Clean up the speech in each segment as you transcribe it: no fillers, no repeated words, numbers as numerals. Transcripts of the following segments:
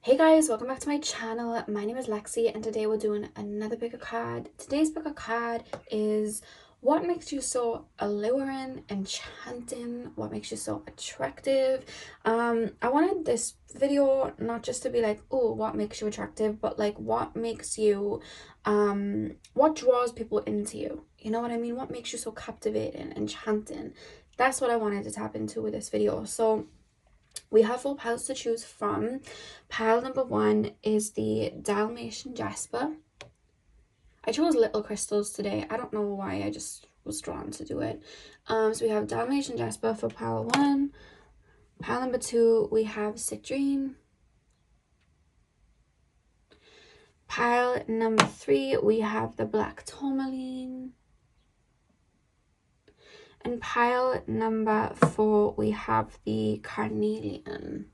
Hey guys, welcome back to my channel. My name is Lexi and today we're doing another pick a card. Today's pick a card is what makes you so alluring, enchanting, what makes you so attractive. I wanted this video not just to be like, oh, what makes you attractive, but like what makes you, what draws people into you. You know what I mean? What makes you so captivating, enchanting. That's what I wanted to tap into with this video. So we have 4 piles to choose from. Pile number 1 is the Dalmatian Jasper. I chose little crystals today. I don't know why, I just was drawn to do it. So we have Dalmatian Jasper for pile 1. Pile number 2, we have Citrine. Pile number 3, we have the Black Tourmaline. And pile number 4, we have the Carnelian.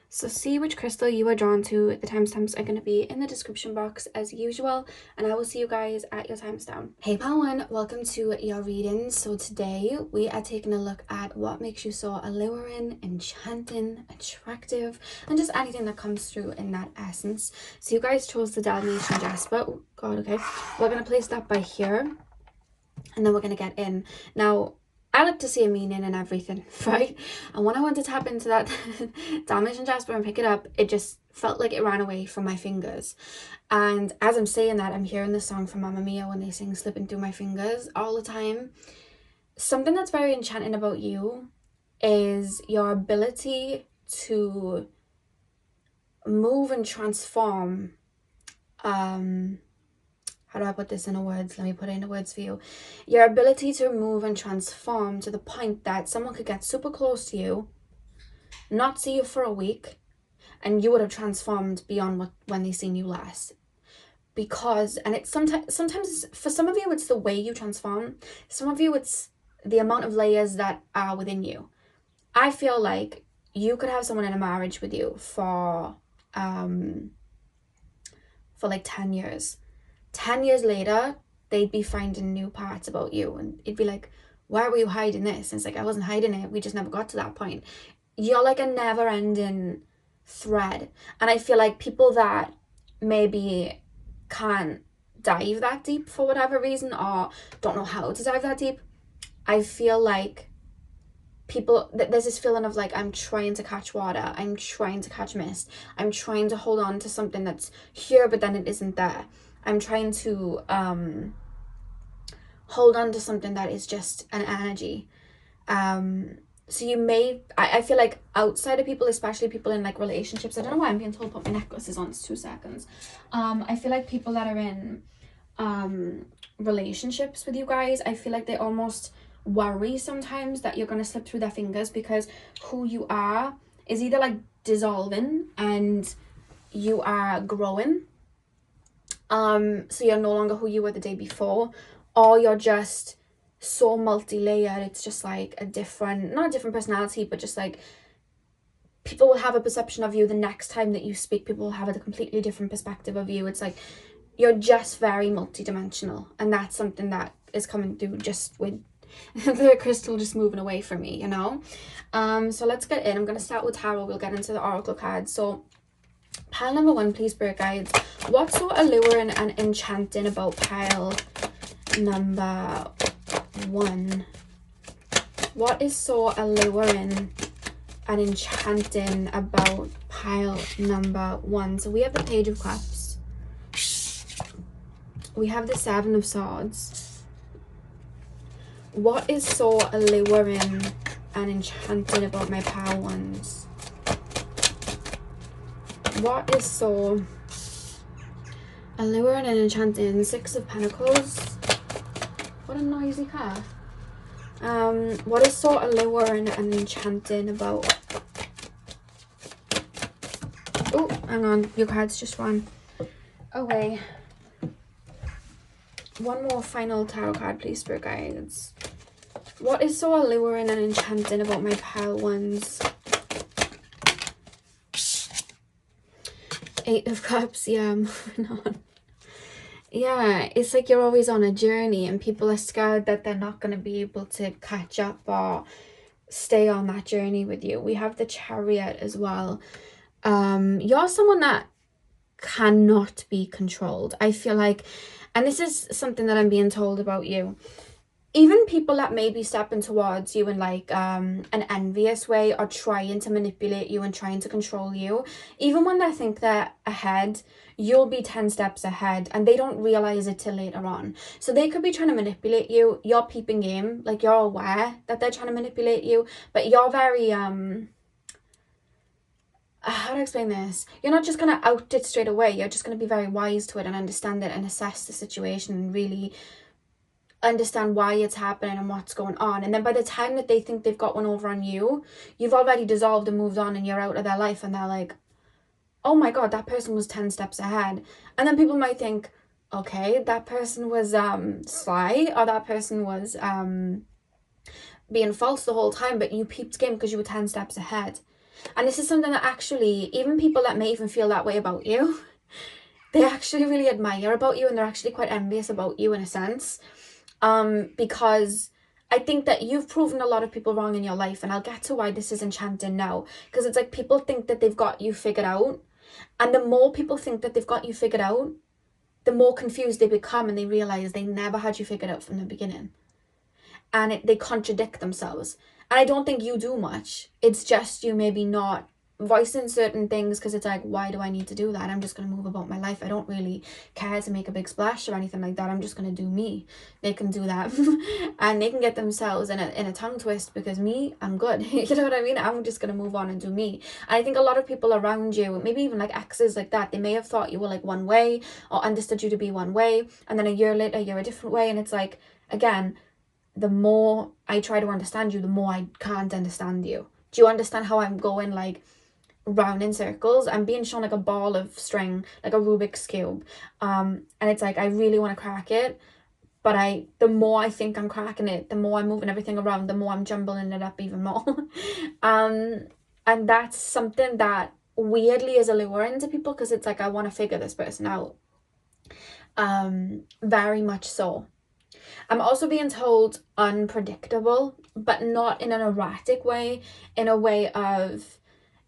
So see which crystal you are drawn to. The timestamps are going to be in the description box as usual, and I will see you guys at your timestamp. Hey pile 1, welcome to your reading. So today we are taking a look at what makes you so alluring, enchanting, attractive, and just anything that comes through in that essence. So you guys chose the Dalmatian Jasper. Oh god, okay. We're going to place that by here, and then we're going to get in. Now, I like to see a meaning in everything, right? And when I went to tap into that Dalmatian Jasper and pick it up, it just felt like it ran away from my fingers. And as I'm saying that, I'm hearing the song from Mamma Mia when they sing Slipping Through My Fingers all the time. Something that's very enchanting about you is your ability to move and transform. How do I put this into words? Let me put it into words for you. Your ability to move and transform to the point that someone could get super close to you, not see you for a week, and you would have transformed beyond when they seen you last. Because, and it's sometimes for some of you, it's the way you transform. Some of you, it's the amount of layers that are within you. I feel like you could have someone in a marriage with you for like 10 years. 10 years later, they'd be finding new parts about you, and it'd be like, why were you hiding this? And it's like, I wasn't hiding it, we just never got to that point. You're like a never-ending thread. And I feel like people that maybe can't dive that deep for whatever reason, or don't know how to dive that deep, I feel like people, there's this feeling of like, I'm trying to catch water, I'm trying to catch mist, I'm trying to hold on to something that's here but then it isn't there. I'm trying to hold on to something that is just an energy. So you may, I feel like outside of people, especially people in like relationships, I don't know why I'm being told to put my necklaces on, it's 2 seconds. I feel like people that are in relationships with you guys, I feel like they almost worry sometimes that you're going to slip through their fingers, because who you are is either like dissolving and you are growing. So you're no longer who you were the day before, or you're just so multi-layered. It's just like a different, not a different personality, but just like people will have a perception of you the next time that you speak. People will have a completely different perspective of you. It's like you're just very multi-dimensional, and that's something that is coming through just with the crystal just moving away from me, you know. So let's get in. I'm going to start with tarot. We'll get into the oracle cards. So pile number 1, please, spirit guides, what's so alluring and enchanting about pile number 1? What is so alluring and enchanting about pile number 1? So we have the Page of Cups, we have the 7 of Swords. What is so alluring and enchanting about my pile 1s? What is so alluring and enchanting? 6 of Pentacles. What a noisy car. What is so alluring and enchanting about... Oh, hang on. Your cards just ran away. One more final tarot card, please, spirit guides. What is so alluring and enchanting about my pile 1s? 8 of Cups. Yeah, moving on. Yeah, it's like you're always on a journey and people are scared that they're not going to be able to catch up, or stay on that journey with you. We have the Chariot as well. You're someone that cannot be controlled. I feel like, and this is something that I'm being told about you, even people that may be stepping towards you in like an envious way or trying to manipulate you and trying to control you, even when they think they're ahead, you'll be 10 steps ahead and they don't realize it till later on. So they could be trying to manipulate you. You're peeping game, like you're aware that they're trying to manipulate you, but you're very how to explain this? You're not just going to out it straight away. You're just going to be very wise to it and understand it and assess the situation and really understand why it's happening and what's going on. And then by the time that they think they've got one over on you, you've already dissolved and moved on and you're out of their life, and they're like, oh my god, that person was 10 steps ahead. And then people might think, okay, that person was sly, or that person was being false the whole time, but you peeped game because you were 10 steps ahead. And this is something that actually, even people that may even feel that way about you, they actually really admire about you, and they're actually quite envious about you in a sense. Because I think that you've proven a lot of people wrong in your life, and I'll get to why this is enchanting now, because it's like people think that they've got you figured out, and the more people think that they've got you figured out, the more confused they become, and they realize they never had you figured out from the beginning, and they contradict themselves. And I don't think you do much. It's just you maybe not voicing certain things because it's like, why do I need to do that? I'm just going to move about my life. I don't really care to make a big splash or anything like that. I'm just going to do me. They can do that and they can get themselves in a tongue twist, because me, I'm good. You know what I mean? I'm just going to move on and do me. And I think a lot of people around you, maybe even like exes like that, they may have thought you were like one way or understood you to be one way, and then a year later you're a different way. And it's like, again, the more I try to understand you, the more I can't understand you. Do you understand how I'm going like round in circles? I'm being shown like a ball of string, like a Rubik's cube, and it's like I really want to crack it, but the more I think I'm cracking it, the more I'm moving everything around, the more I'm jumbling it up even more. And that's something that weirdly is alluring to people, because it's like I want to figure this person out, very much so. I'm also being told unpredictable, but not in an erratic way, in a way of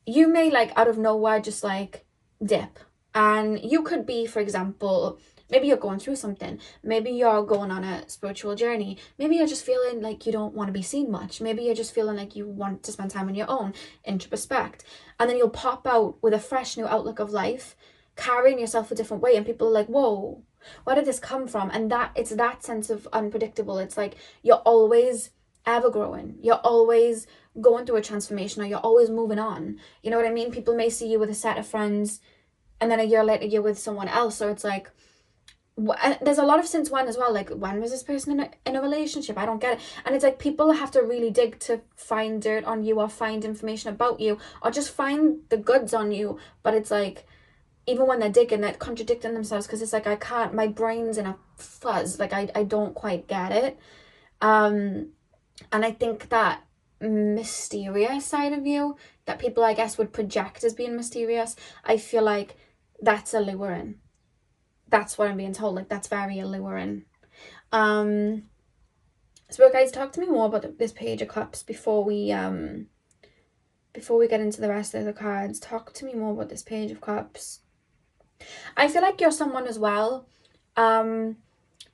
you may like out of nowhere just like dip. And you could be, for example, maybe you're going through something. Maybe you're going on a spiritual journey. Maybe you're just feeling like you don't want to be seen much. Maybe you're just feeling like you want to spend time on your own, introspect. And then you'll pop out with a fresh new outlook of life, carrying yourself a different way. And people are like, whoa, where did this come from? And that it's that sense of unpredictable. It's like you're always ever growing. You're always going through a transformation, or you're always moving on. You know what I mean? People may see you with a set of friends, and then a year later you're with someone else. So it's like, there's a lot of since when as well. Like, when was this person in a relationship? I don't get it. And it's like people have to really dig to find dirt on you, or find information about you, or just find the goods on you. But it's like, even when they're digging, they're contradicting themselves, because it's like I can't, my brain's in a fuzz, like I don't quite get it. And I think that mysterious side of you that people, I guess, would project as being mysterious, I feel like that's alluring. That's what I'm being told, like that's very alluring. So guys, talk to me more about this Page of Cups before we get into the rest of the cards. Talk to me more about this Page of Cups. I feel like you're someone as well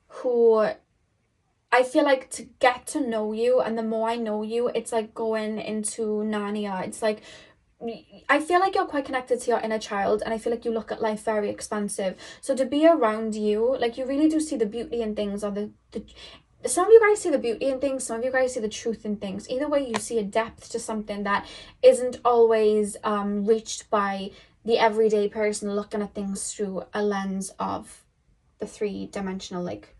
who I feel like to get to know you, and the more I know you, it's like going into Narnia. It's like I feel like you're quite connected to your inner child, and I feel like you look at life very expansive. So to be around you, like you really do see the beauty in things, or the some of you guys see the beauty in things, some of you guys see the truth in things. Either way, you see a depth to something that isn't always reached by the everyday person looking at things through a lens of the three-dimensional like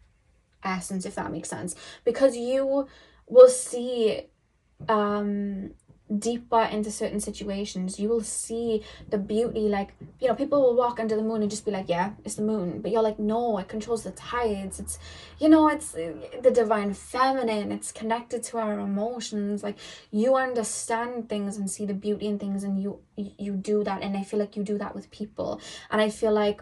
essence, if that makes sense, because you will see deeper into certain situations. You will see the beauty, like, you know, people will walk under the moon and just be like, yeah, it's the moon, but you're like, no, it controls the tides, it's, you know, it's the divine feminine, it's connected to our emotions. Like, you understand things and see the beauty in things, and you do that. And I feel like you do that with people, and I feel like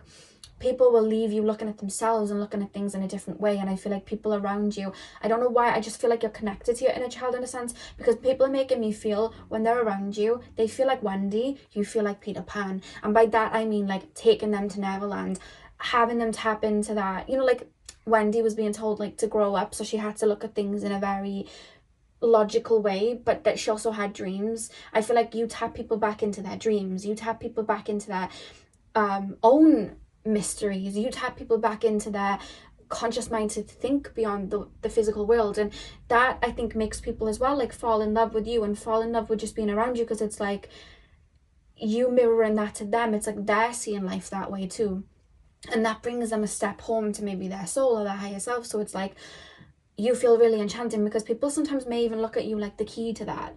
people will leave you looking at themselves and looking at things in a different way. And I feel like people around you, I don't know why, I just feel like you're connected to your inner child in a sense, because people are making me feel, when they're around you, they feel like Wendy, you feel like Peter Pan. And by that I mean like taking them to Neverland, having them tap into that, you know, like Wendy was being told like to grow up, so she had to look at things in a very logical way, but that she also had dreams. I feel like you tap people back into their dreams, you tap people back into their own mysteries, you tap people back into their conscious mind to think beyond the physical world. And that, I think, makes people as well like fall in love with you and fall in love with just being around you, because it's like you mirroring that to them. It's like they're seeing life that way too, and that brings them a step home to maybe their soul or their higher self. So it's like you feel really enchanting, because people sometimes may even look at you like the key to that,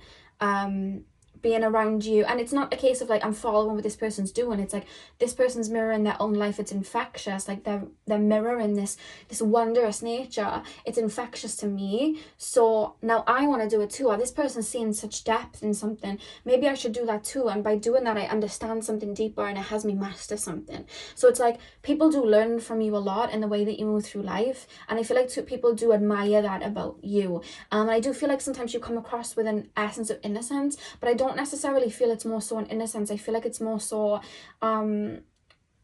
being around you. And it's not a case of like I'm following what this person's doing, it's like this person's mirroring their own life. It's infectious, like they're mirroring this wondrous nature. It's infectious to me, so now I want to do it too. Or this person's seeing such depth in something, maybe I should do that too. And by doing that I understand something deeper, and it has me master something. So it's like people do learn from you a lot in the way that you move through life, and I feel like people do admire that about you. I do feel like sometimes you come across with an essence of innocence, but I don't necessarily feel it's more so an innocence. I feel like it's more so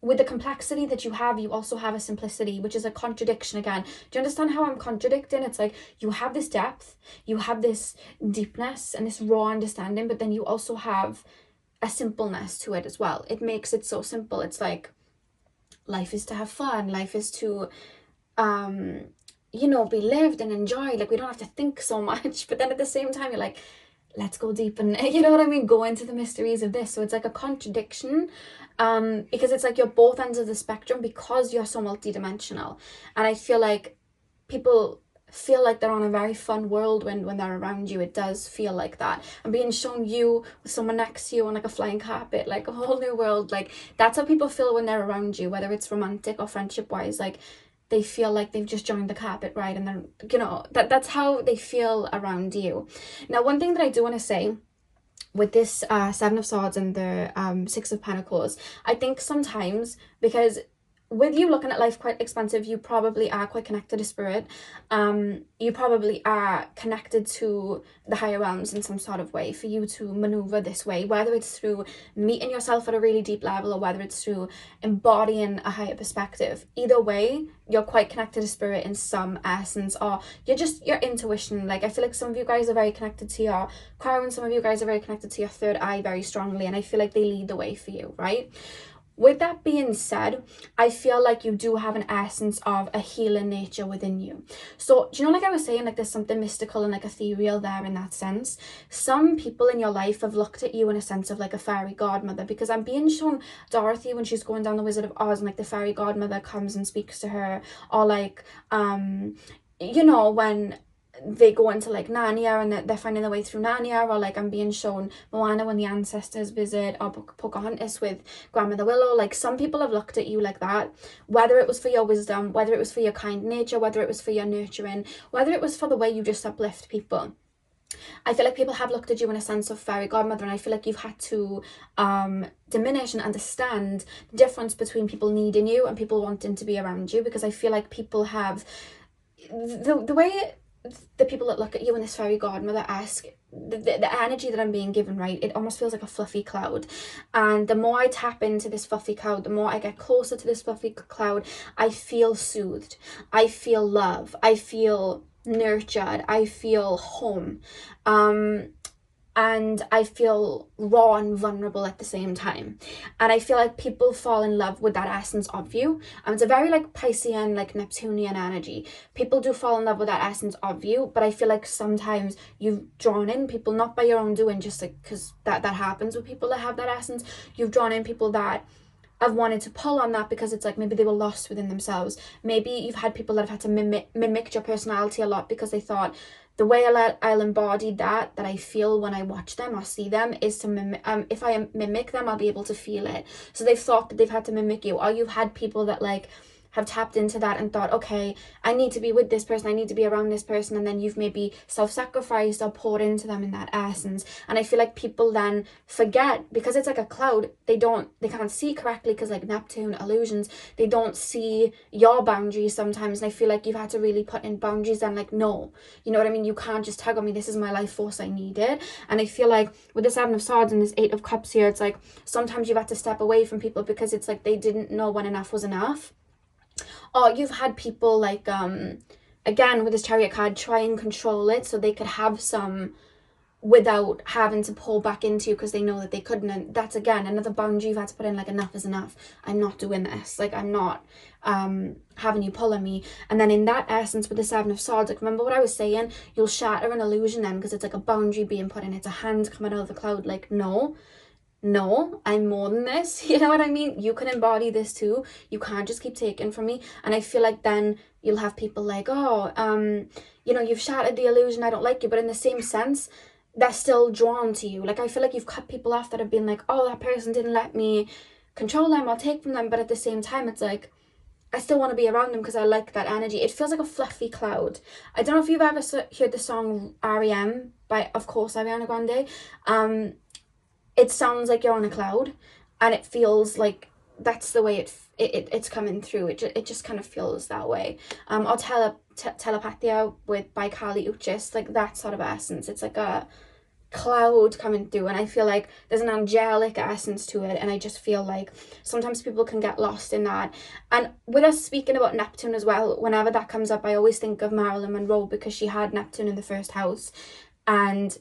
with the complexity that you have, you also have a simplicity, which is a contradiction again. Do you understand how I'm contradicting? It's like you have this depth, you have this deepness and this raw understanding, but then you also have a simpleness to it as well. It makes it so simple. It's like life is to have fun, life is to you know, be lived and enjoyed. Like we don't have to think so much, but then at the same time you're like, let's go deep and, you know what I mean, go into the mysteries of this. So it's like a contradiction, because it's like you're both ends of the spectrum, because you're so multidimensional. And I feel like people feel like they're on a very fun world when they're around you. It does feel like that. And being shown you with someone next to you on like a flying carpet, like a whole new world, like that's how people feel when they're around you, whether it's romantic or friendship wise. Like they feel like they've just joined the carpet ride, and then, you know, that's how they feel around you. Now, one thing that I do want to say with this Seven of Swords and the Six of Pentacles, I think sometimes, because with you looking at life quite expansive, you probably are quite connected to spirit. You probably are connected to the higher realms in some sort of way for you to maneuver this way, whether it's through meeting yourself at a really deep level or whether it's through embodying a higher perspective. Either way, you're quite connected to spirit in some essence, or you're just your intuition. Like I feel like some of you guys are very connected to your crown, and some of you guys are very connected to your third eye very strongly, and I feel like they lead the way for you, right? With that being said, I feel like you do have an essence of a healing nature within you. So, do you know, like I was saying, like there's something mystical and like ethereal there in that sense. Some people in your life have looked at you in a sense of like a fairy godmother, because I'm being shown Dorothy when she's going down the Wizard of Oz, and like the fairy godmother comes and speaks to her, or like, you know, when they go into like Narnia and they're finding their way through Narnia, or like I'm being shown Moana when the ancestors visit, or Pocahontas with Grandmother Willow. Like some people have looked at you like that, whether it was for your wisdom, whether it was for your kind nature, whether it was for your nurturing, whether it was for the way you just uplift people. I feel like people have looked at you in a sense of fairy godmother, and I feel like you've had to diminish and understand the difference between people needing you and people wanting to be around you, because I feel like people have the way the people that look at you in this fairy godmother-esque, the energy that I'm being given, right, it almost feels like a fluffy cloud. And the more I tap into this fluffy cloud, the more I get closer to this fluffy cloud, I feel soothed, I feel love, I feel nurtured, I feel home, and I feel raw and vulnerable at the same time. And I feel like people fall in love with that essence of you. And it's a very like Piscean, like Neptunian energy. People do fall in love with that essence of you, but I feel like sometimes you've drawn in people, not by your own doing, just like because that happens with people that have that essence. You've drawn in people that have wanted to pull on that because it's like maybe they were lost within themselves. Maybe you've had people that have had to mimic your personality a lot, because they thought the way I'll embody that I feel when I watch them or see them is to mimic. If I mimic them, I'll be able to feel it. So they've thought that they've had to mimic you. Or you've had people that like have tapped into that and thought, okay, I need to be with this person, I need to be around this person, and then you've maybe self-sacrificed or poured into them in that essence. And I feel like people then forget, because it's like a cloud, they can't see correctly, because like Neptune, illusions, they don't see your boundaries sometimes. And I feel like you've had to really put in boundaries and like, no, you know what I mean, you can't just tug on me, this is my life force, I need it. And I feel like with the Seven of Swords and this Eight of Cups here, it's like sometimes you've had to step away from people because it's like they didn't know when enough was enough. Or you've had people like again with this Chariot card try and control it so they could have some without having to pull back into you because they know that they couldn't. And that's again another boundary you've had to put in, like, enough is enough, I'm not doing this, like I'm not having you pull on me. And then in that essence with the Seven of Swords, like, remember what I was saying, you'll shatter an illusion then, because it's like a boundary being put in, it's a hand coming out of the cloud, like, no, I'm more than this, you know what I mean, you can embody this too, you can't just keep taking from me. And I feel like then you'll have people like, oh, you know, you've shattered the illusion, I don't like you, but in the same sense they're still drawn to you. Like, I feel like you've cut people off that have been like, oh, that person didn't let me control them or take from them, but at the same time it's like, I still want to be around them because I like that energy. It feels like a fluffy cloud. I don't know if you've ever heard the song R.E.M. by, of course, Ariana Grande. It sounds like you're on a cloud, and it feels like that's the way it's coming through. It just kind of feels that way. Or Telepathia by Kali Uchis, like that sort of essence. It's like a cloud coming through, and I feel like there's an angelic essence to it, and I just feel like sometimes people can get lost in that. And with us speaking about Neptune as well, whenever that comes up, I always think of Marilyn Monroe, because she had Neptune in the first house, and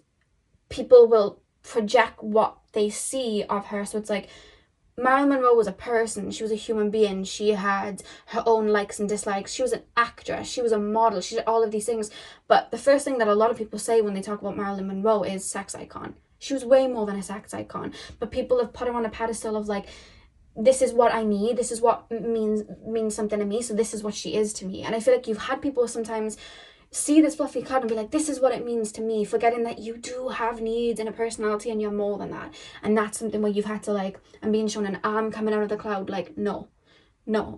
people will project what they see of her. So it's like Marilyn Monroe was a person, she was a human being, she had her own likes and dislikes, she was an actress, she was a model, she did all of these things. But the first thing that a lot of people say when they talk about Marilyn Monroe is sex icon. She was way more than a sex icon, but people have put her on a pedestal of like, this is what I need, this is what means something to me, so this is what she is to me. And I feel like you've had people sometimes see this fluffy card and be like, this is what it means to me, forgetting that you do have needs and a personality, and you're more than that. And that's something where you've had to, like, I'm being shown an arm coming out of the cloud, like, no,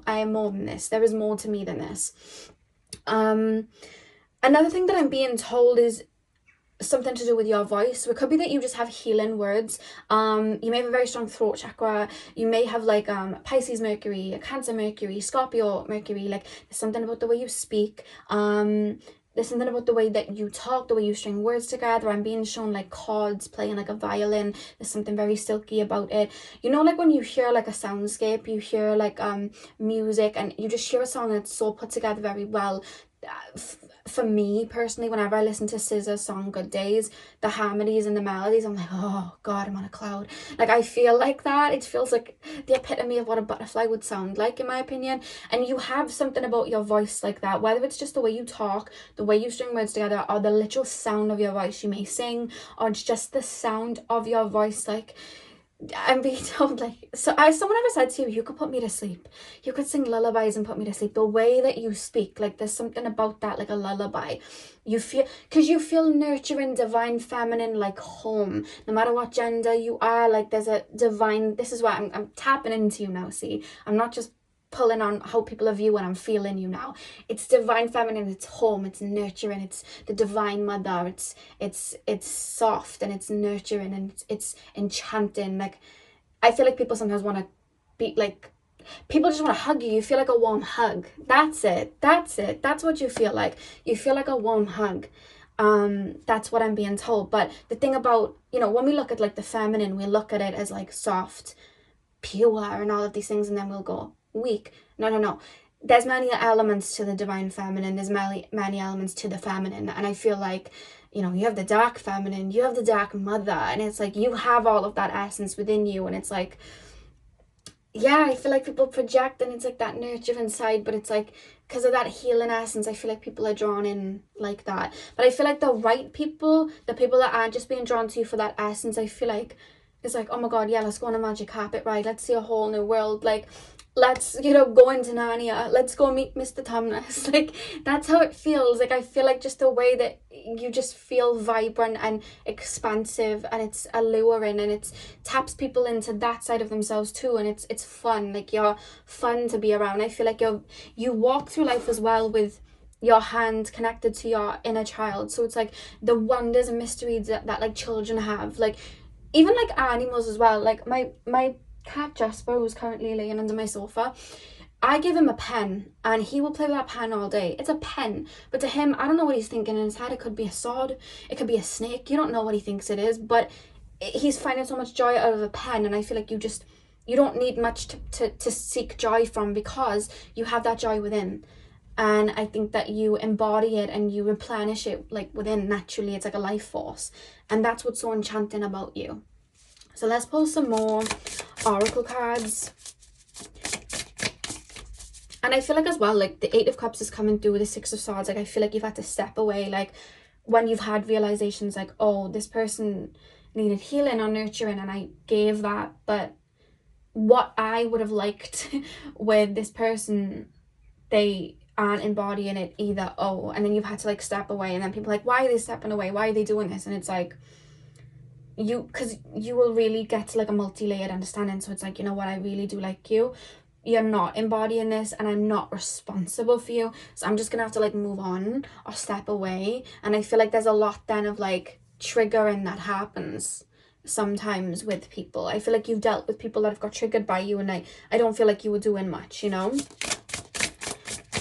I am more than this, there is more to me than this. Another thing that I'm being told is something to do with your voice. So it could be that you just have healing words. You may have a very strong throat chakra, you may have like Pisces Mercury, Cancer Mercury, Scorpio Mercury. Like, there's something about the way you speak, there's something about the way that you talk, the way you string words together. I'm being shown like chords playing like a violin. There's something very silky about it. You know, like when you hear like a soundscape, you hear like music, and you just hear a song and it's so put together very well. For me personally, whenever I listen to SZA's song Good Days, the harmonies and the melodies, I'm like, oh god, I'm on a cloud. Like, I feel like that. It feels like the epitome of what a butterfly would sound like, in my opinion. And you have something about your voice like that, whether it's just the way you talk, the way you string words together, or the literal sound of your voice. You may sing, or it's just the sound of your voice. Like, I'm being told, like, so someone ever said to you, you could put me to sleep, you could sing lullabies and put me to sleep. The way that you speak, like, there's something about that, like a lullaby. You feel, because you feel nurturing, divine feminine, like home, no matter what gender you are. Like, there's a divine, this is why I'm tapping into you now. See, I'm not just pulling on how people are viewing, I'm feeling you now. It's divine feminine, it's home, it's nurturing, it's the divine mother, it's soft and it's nurturing and it's enchanting. Like, I feel like people sometimes want to be like, people just want to hug you. You feel like a warm hug. That's it, that's what you feel like. You feel like a warm hug. That's what I'm being told. But the thing about, you know, when we look at like the feminine, we look at it as like soft, pure and all of these things, and then we'll go weak. No, there's many elements to the divine feminine, there's many elements to the feminine. And I feel like, you know, you have the dark feminine, you have the dark mother, and it's like you have all of that essence within you. And it's like, yeah, I feel like people project, and it's like that nurturing side, but it's like because of that healing essence, I feel like people are drawn in like that. But I feel like the right people, the people that aren't just being drawn to you for that essence, I feel like is like, oh my god, yeah, let's go on a magic carpet ride, let's see a whole new world, like, let's, you know, go into Narnia, let's go meet Mr. Thomas. Like, that's how it feels. Like, I feel like just the way that you just feel vibrant and expansive, and it's alluring, and it taps people into that side of themselves too, and it's fun. Like, you're fun to be around. I feel like you walk through life as well with your hand connected to your inner child, so it's like the wonders and mysteries that like children have, like even like animals as well. Like my cat Jasper, who's currently laying under my sofa, I give him a pen and he will play with that pen all day. It's a pen, but to him, I don't know what he's thinking in his head. It could be a sword, it could be a snake, you don't know what he thinks it is, but he's finding so much joy out of a pen. And I feel like you don't need much to seek joy from, because you have that joy within. And I think that you embody it and you replenish it like within naturally. It's like a life force, and that's what's so enchanting about you. So let's pull some more oracle cards. And I feel like as well, like the 8 of Cups is coming through, the 6 of Swords. Like, I feel like you've had to step away, like when you've had realizations like, oh, this person needed healing or nurturing and I gave that, but what I would have liked with this person, they aren't embodying it either. Oh, and then you've had to like step away, and then people are like, why are they stepping away, why are they doing this? And it's like, because you will really get to like a multi-layered understanding. So it's like, you know what, I really do like you, you're not embodying this, and I'm not responsible for you, so I'm just gonna have to like move on or step away. And I feel like there's a lot then of like triggering that happens sometimes with people. I feel like you've dealt with people that have got triggered by you, and I don't feel like you were doing much, you know.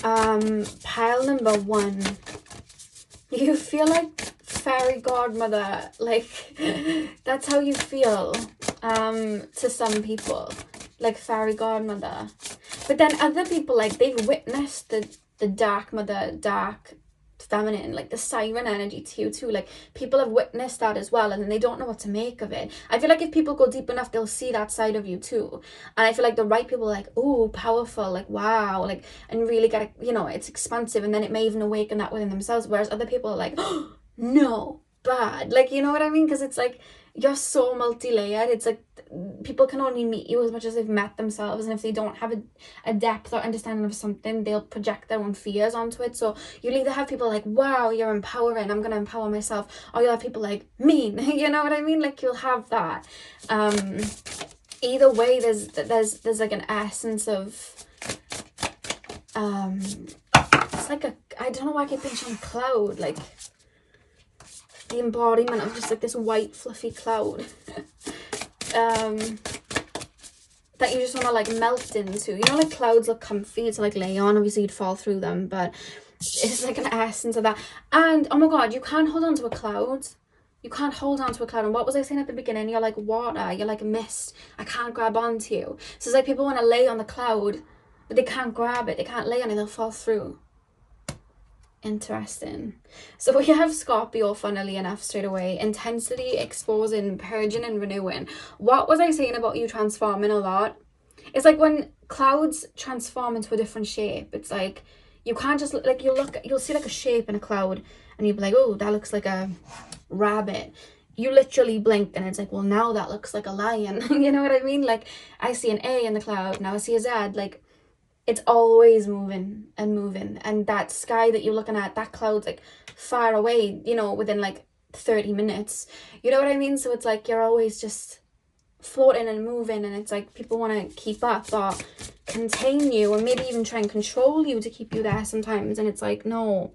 Pile number 1, you feel like fairy godmother, like that's how you feel to some people, like fairy godmother. But then other people, like they've witnessed the dark mother, dark feminine, like the siren energy to you too. Like people have witnessed that as well, and then they don't know what to make of it. I feel like if people go deep enough, they'll see that side of you too. And I feel like the right people are like, oh, powerful, like wow, like, and really get, you know, it's expansive, and then it may even awaken that within themselves. Whereas other people are like, oh, no, bad, like, you know what I mean? Because it's like you're so multi-layered. It's like people can only meet you as much as they've met themselves, and if they don't have a depth or understanding of something, they'll project their own fears onto it. So you'll either have people like, wow, you're empowering, I'm gonna empower myself, or you'll have people like, mean, you know what I mean? Like, you'll have that. Either way, there's like an essence of it's like I don't know why I keep picturing a cloud, like the embodiment of just like this white fluffy cloud that you just want to like melt into. You know, like clouds look comfy to like lay on, obviously you'd fall through them, but it's like an essence of that. And oh my god, you can't hold on to a cloud. You can't hold on to a cloud. And what was I saying at the beginning? You're like water, you're like mist, I can't grab onto you. So it's like people want to lay on the cloud, but they can't grab it, they can't lay on it, they'll fall through. Interesting. So we have Scorpio, funnily enough, straight away. Intensity, exposing, purging and renewing. What was I saying about you transforming a lot? It's like when clouds transform into a different shape, it's like you can't just like, you'll see like a shape in a cloud and you'll be like, oh, that looks like a rabbit. You literally blink and it's like, well, now that looks like a lion. You know what I mean? Like, I see an A in the cloud, now I see a Z. Like, it's always moving and moving, and that sky that you're looking at, that cloud's like far away, you know, within like 30 minutes, you know what I mean? So it's like you're always just floating and moving, and it's like people want to keep up or contain you, or maybe even try and control you to keep you there sometimes. And it's like, no,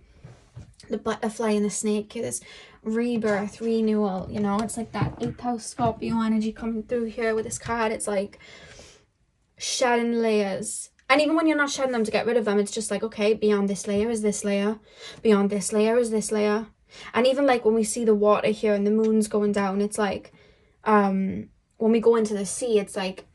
the butterfly and the snake, this rebirth, renewal, you know. It's like that 8th house Scorpio energy coming through here with this card. It's like shedding layers. And even when you're not shedding them to get rid of them, it's just like, okay, beyond this layer is this layer, beyond this layer is this layer. And even like when we see the water here and the moon's going down, it's like when we go into the sea, it's like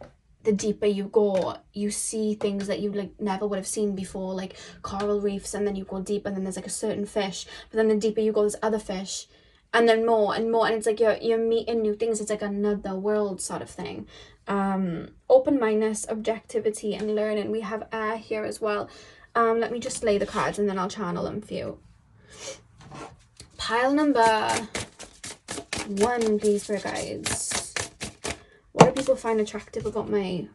the deeper you go, you see things that you like never would have seen before, like coral reefs, and then you go deep and then there's like a certain fish, but then the deeper you go, there's other fish, and then more and more, and it's like you're meeting new things. It's like another world sort of thing. Open-mindedness, objectivity and learning. We have air here as well. Let me just lay the cards and then I'll channel them for you. Pile number 1, please, for guides. What do people find attractive about my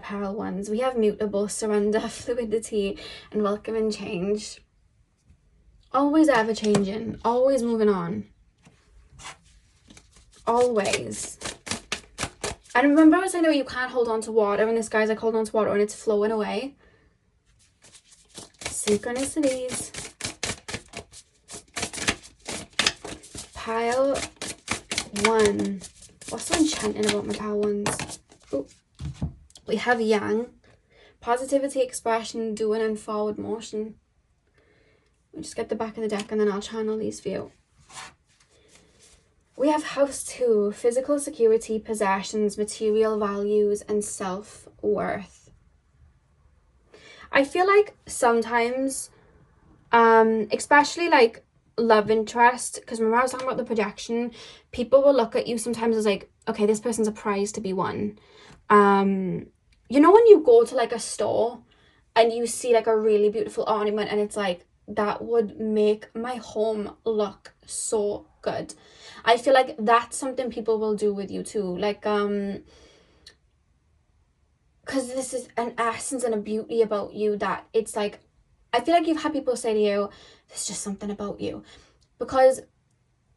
pearl ones? We have mutable, surrender, fluidity, and welcoming change. Always ever changing, always moving on. Always. And remember I was saying that you can't hold on to water, and this guy's like holding on to water and it's flowing away. Synchronicities. Pile 1. What's so enchanting about my pile 1s? Ooh. We have yang. Positivity, expression, doing, and forward motion. We'll just get the back of the deck and then I'll channel these for you. We have house 2. Physical security, possessions, material values, and self-worth. I feel like sometimes, especially like love interest, because remember I was talking about the projection, people will look at you sometimes as like, okay, this person's a prize to be won. You know when you go to like a store and you see like a really beautiful ornament and it's like, that would make my home look so good. I feel like that's something people will do with you too, like because this is an essence and a beauty about you that it's like, I feel like you've had people say to you, there's just something about you, because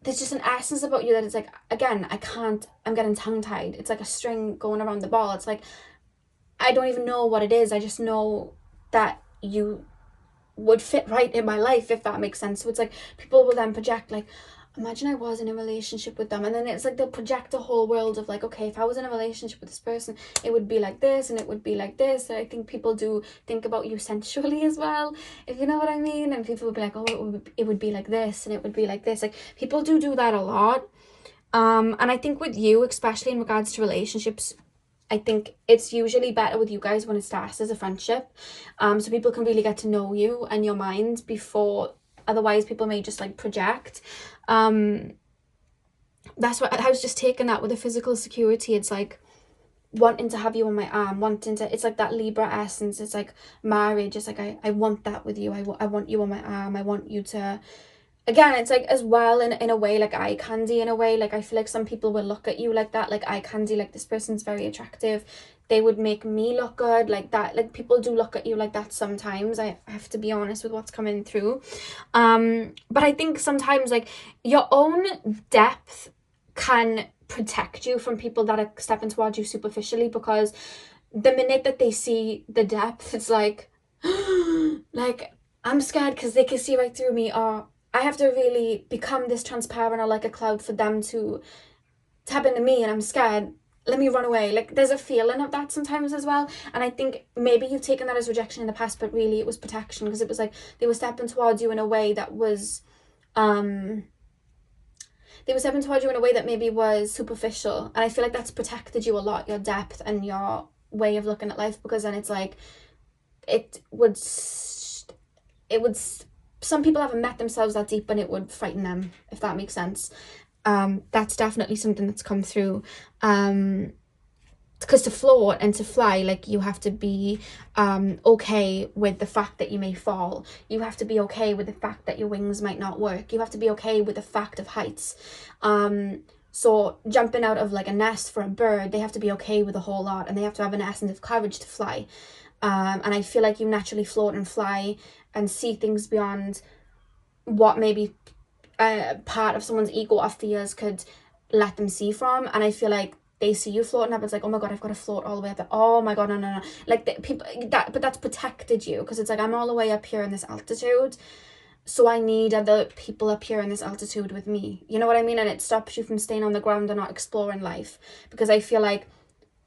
there's just an essence about you that it's like, again, I'm getting tongue-tied, it's like a string going around the ball. It's like, I don't even know what it is, I just know that you would fit right in my life, if that makes sense. So it's like people will then project like, imagine I was in a relationship with them, and then it's like they'll project a whole world of like, okay, if I was in a relationship with this person, it would be like this and it would be like this. And I think people do think about you sensually as well, if you know what I mean. And people would be like, oh, it would be like this and it would be like this. Like people do that a lot. And I think with you, especially in regards to relationships, I think it's usually better with you guys when it starts as a friendship, so people can really get to know you and your mind before, otherwise people may just like project. That's what I was just taking that with the physical security. It's like wanting to have you on my arm, it's like that Libra essence. It's like marriage. It's like I want that with you. I want you on my arm. I want you to, again, it's like as well in a way, like eye candy in a way. Like I feel like some people will look at you like that, like eye candy, like this person's very attractive, they would make me look good, like that. Like people do look at you like that sometimes. I have to be honest with what's coming through. But I think sometimes like your own depth can protect you from people that are stepping towards you superficially, because the minute that they see the depth, it's like like I'm scared because they can see right through me, or I have to really become this transparent or like a cloud for them to tap into me, and I'm scared, let me run away. Like there's a feeling of that sometimes as well. And I think maybe you've taken that as rejection in the past, but really it was protection, because it was like they were stepping towards you in a way that was maybe was superficial. And I feel like that's protected you a lot, your depth and your way of looking at life, because then it's like it would some people haven't met themselves that deep and it would frighten them, if that makes sense. That's definitely something that's come through. Because to float and to fly, like you have to be okay with the fact that you may fall. You have to be okay with the fact that your wings might not work. You have to be okay with the fact of heights. So jumping out of like a nest for a bird, they have to be okay with a whole lot, and they have to have an essence of courage to fly. And I feel like you naturally float and fly and see things beyond what maybe part of someone's ego or fears could let them see from. And I feel like they see you floating up, it's like, oh my god, I've got to float all the way up there. Oh my god, no. Like but that's protected you, because it's like, I'm all the way up here in this altitude, so I need other people up here in this altitude with me, you know what I mean? And it stops you from staying on the ground and not exploring life, because I feel like,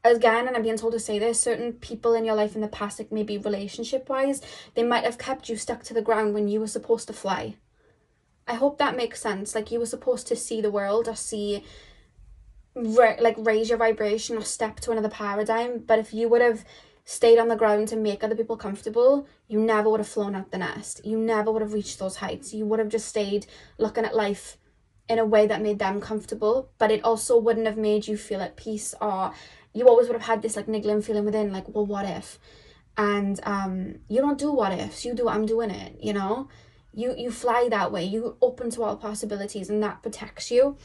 again, and I'm being told to say this, certain people in your life in the past, like maybe relationship wise, they might have kept you stuck to the ground when you were supposed to fly. I hope that makes sense. Like you were supposed to see the world, or see, like raise your vibration, or step to another paradigm. But if you would have stayed on the ground to make other people comfortable, you never would have flown out the nest. You never would have reached those heights. You would have just stayed looking at life in a way that made them comfortable, but it also wouldn't have made you feel at peace, or you always would have had this like niggling feeling within, like, well, what if? And you don't do what ifs, you do I'm doing it, you know? you fly that way, you open to all possibilities, and that protects you.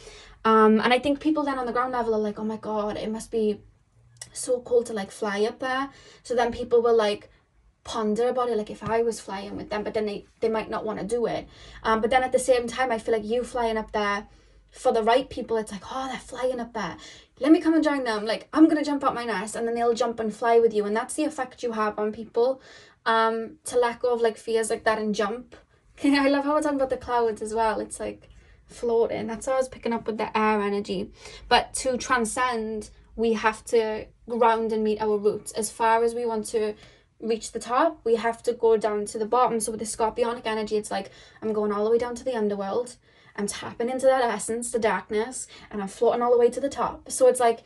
And I think people then on the ground level are like, oh my god, it must be so cool to like fly up there. So then people will like ponder about it, like if I was flying with them, but then they might not want to do it. But then at the same time, I feel like you flying up there, for the right people, it's like, oh, they're flying up there, let me come and join them, like I'm gonna jump out my nest, and then they'll jump and fly with you. And that's the effect you have on people, to let go of like fears like that and jump. I love how we're talking about the clouds as well. It's like floating. That's what I was picking up with the air energy. But to transcend, we have to ground and meet our roots. As far as we want to reach the top, we have to go down to the bottom. So with the scorpionic energy, it's like I'm going all the way down to the underworld, I'm tapping into that essence, the darkness, and I'm floating all the way to the top. So it's like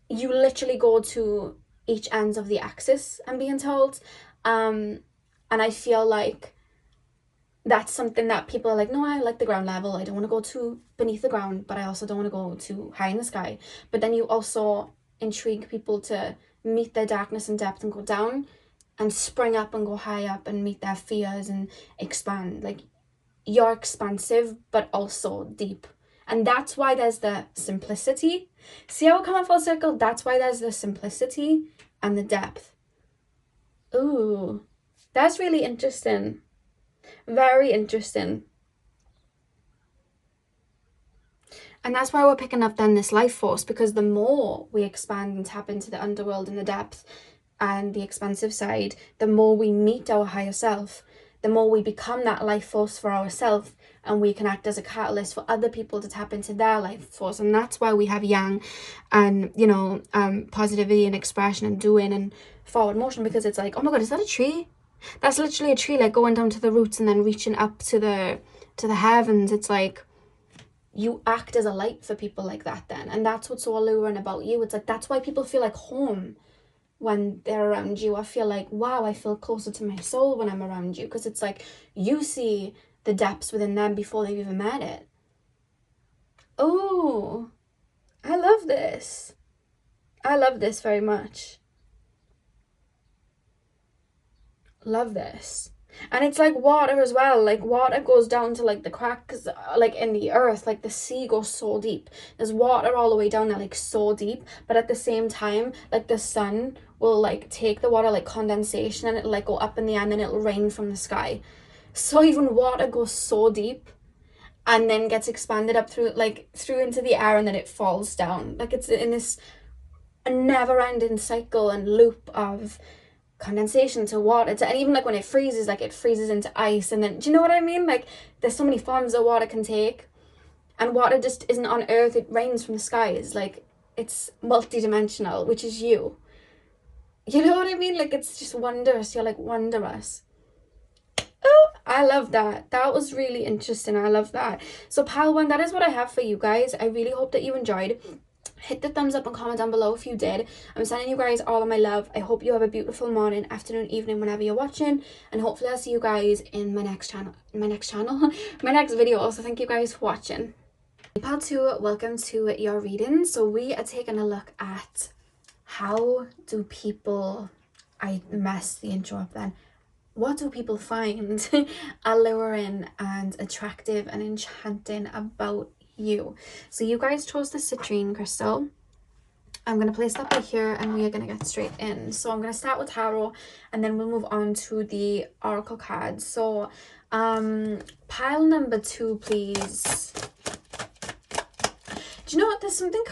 you literally go to each ends of the axis, I'm being told. And I feel like that's something that people are like, no, I like the ground level, I don't want to go too beneath the ground, but I also don't want to go too high in the sky. But then you also intrigue people to meet their darkness and depth and go down and spring up and go high up and meet their fears and expand. Like, you're expansive but also deep, and that's why there's the simplicity. See how it come full circle? That's why there's the simplicity and the depth. Ooh, that's really interesting. Very interesting. And that's why we're picking up then this life force, because the more we expand and tap into the underworld and the depth and the expansive side, the more we meet our higher self, the more we become that life force for ourselves, and we can act as a catalyst for other people to tap into their life force. And that's why we have yang and, you know, positivity and expression and doing and forward motion, because it's like, oh my god, is that a tree? That's literally a tree, like going down to the roots and then reaching up to the heavens. It's like you act as a light for people like that then, and that's what's so alluring about you. It's like that's why people feel like home when they're around you. I feel like, wow, I feel closer to my soul when I'm around you, because it's like you see the depths within them before they've even met it. Oh, I love this. I love this very much. Love this. And it's like water as well. Like water goes down to like the cracks, like in the earth. Like the sea goes so deep. There's water all the way down there, like so deep. But at the same time, like the sun will like take the water, like condensation, and it'll like go up in the air, and then it'll rain from the sky. So even water goes so deep and then gets expanded up through into the air, and then it falls down. Like it's in this never-ending cycle and loop of condensation to water and even like when it freezes, like it freezes into ice, and then, do you know what I mean? Like there's so many forms that water can take, and water just isn't on earth, it rains from the skies. Like it's multi-dimensional, which is you know what I mean? Like it's just wondrous. You're like wondrous. Oh, I love that. That was really interesting. I love that. So pile one, that is what I have for you guys. I really hope that you enjoyed. Hit the thumbs up and comment down below if you did. I'm sending you guys all of my love. I hope you have a beautiful morning, afternoon, evening, whenever you're watching, and hopefully I'll see you guys in my next video. Also, thank you guys for watching. Part 2, welcome to your reading. So we are taking a look at how do people, I messed the intro up then, what do people find alluring and attractive and enchanting about you? So you guys chose the citrine crystal. I'm going to place that right here, and we are going to get straight in. So I'm going to start with tarot, and then we'll move on to the oracle cards. So pile number 2, please. Do you know what? There's something